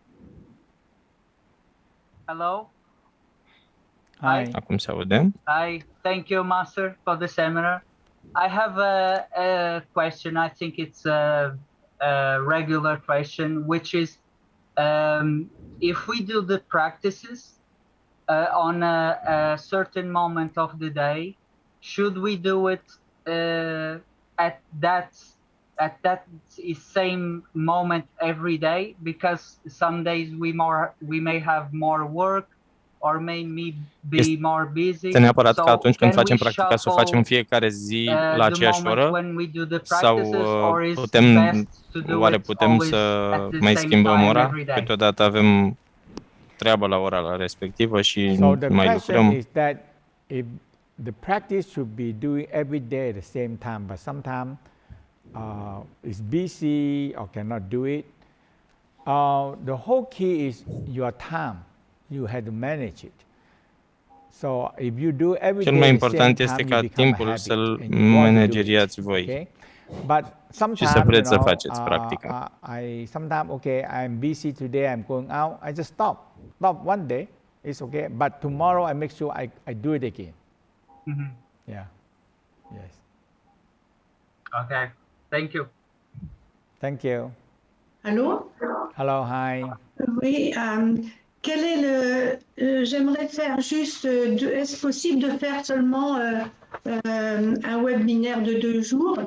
Hello. Hi. Acum se aude. Hi. Thank you, Master, for the seminar. I have a question. I think it's a regular question, which is if we do the practices on a certain moment of the day, should we do it at that same moment every day? Because some days we may have more work or may be more busy. Este neapărat că atunci când facem practica să o facem în fiecare zi la aceeași oră sau oare putem să mai schimbăm ora? Câteodată avem treabă la ora respectivă și mai lucrăm. Is that if the practice should be doing every day at the same time, but sometimes is busy or cannot do it. The whole key is your time. You have to manage it. So if you do every Cel day mai at the same important este time, ca you become a timpul habit să-l and you want to do it, manageriați voi okay? But sometimes, și să vreți să faceți practica. Sometimes, okay, I'm busy today, I'm going out, I just stop one day, it's okay, but tomorrow I make sure I do it again. Mm-hmm. Yeah, yes. Okay, thank you. Thank you. Allô? Hello, hi. Oui, quel est j'aimerais faire juste, est-ce possible de faire seulement un webinaire de 2 jours?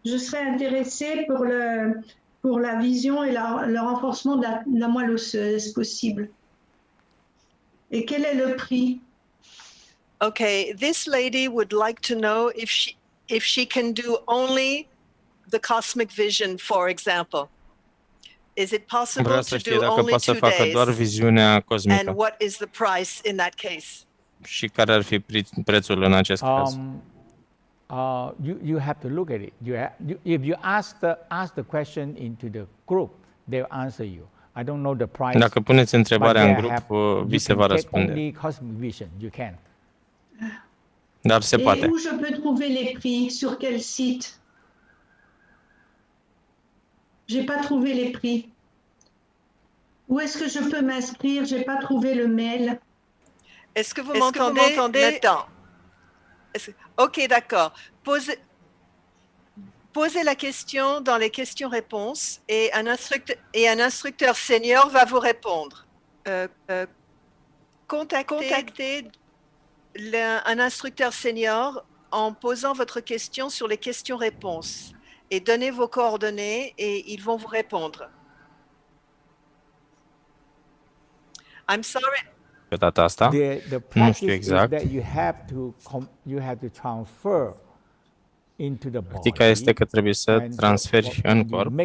Je serais intéressée pour la vision et le renforcement de la moelle osseuse, est-ce possible? Et quel est le prix? Okay, this lady would like to know if she can do only the cosmic vision, for example. Is it possible Vreau to să știe do dacă only poate să 2 facă doar days? viziunea And cosmică what is the price in that case? și care ar fi prețul în acest caz. You have to look at it. If you ask the question into the group, they'll answer you. I don't know the price. Dacă puneți întrebarea în grup, vi se va răspunde. Only cosmic vision, you can. Dar se poate. Et où je peux trouver les prix? Sur quel site? J'ai pas trouvé les prix. Où est-ce que je peux m'inscrire? J'ai pas trouvé le mail. Est-ce que vous m'entendez maintenant? Ok, d'accord. Posez la question dans les questions-réponses et un instructeur senior va vous répondre. Contactez un instructeur senior en posant votre question sur les questions-réponses et donnez vos coordonnées et ils vont vous répondre. I'm sorry. Pe data asta, nu știu exact. Practica este că trebuie să transferi în corp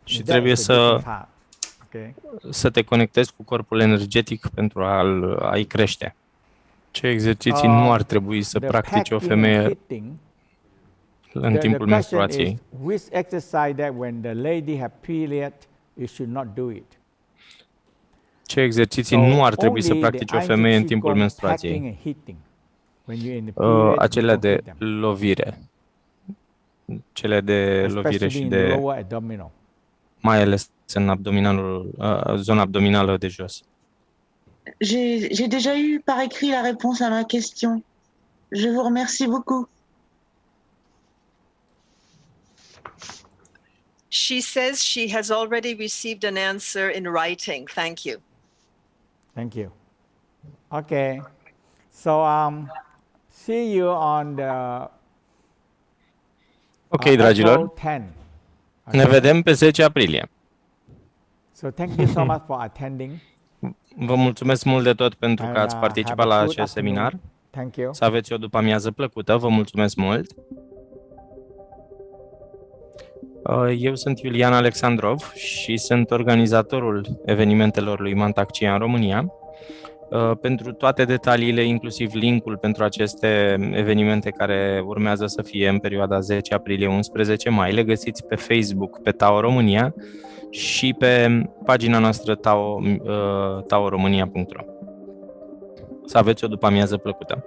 și trebuie să te conectezi cu corpul energetic pentru a-i crește. Ce exerciții nu ar trebui să practice o femeie în timpul menstruației? Which exercise that when the lady have period, you should not do it. Ce exerciții nu ar trebui să practice o femeie în timpul menstruației? Acelea de lovire. cele de lovire especially și in de, lower abdominal. mai ales în abdominalul, zona abdominală de jos. J'ai déjà eu par écrit la réponse à ma question. Je vous remercie beaucoup. She says she has already received an answer in writing. Thank you. Thank you. Okay. So see you on the Ok, dragilor, April 10. ne vedem pe 10 aprilie. So thank you so much for attending. Vă mulțumesc mult de tot pentru că And, ați participat have a la good acest afternoon. seminar. Thank you. Să aveți o după-amiază plăcută. Vă mulțumesc mult. Eu sunt Iulian Alexandrov și sunt organizatorul evenimentelor lui Mantak Chia în România. Pentru toate detaliile, inclusiv linkul pentru aceste evenimente care urmează să fie în perioada 10 aprilie-11 mai, le găsiți pe Facebook, pe Tao România și pe pagina noastră taoromania.ro. Să aveți o după-amiază plăcută!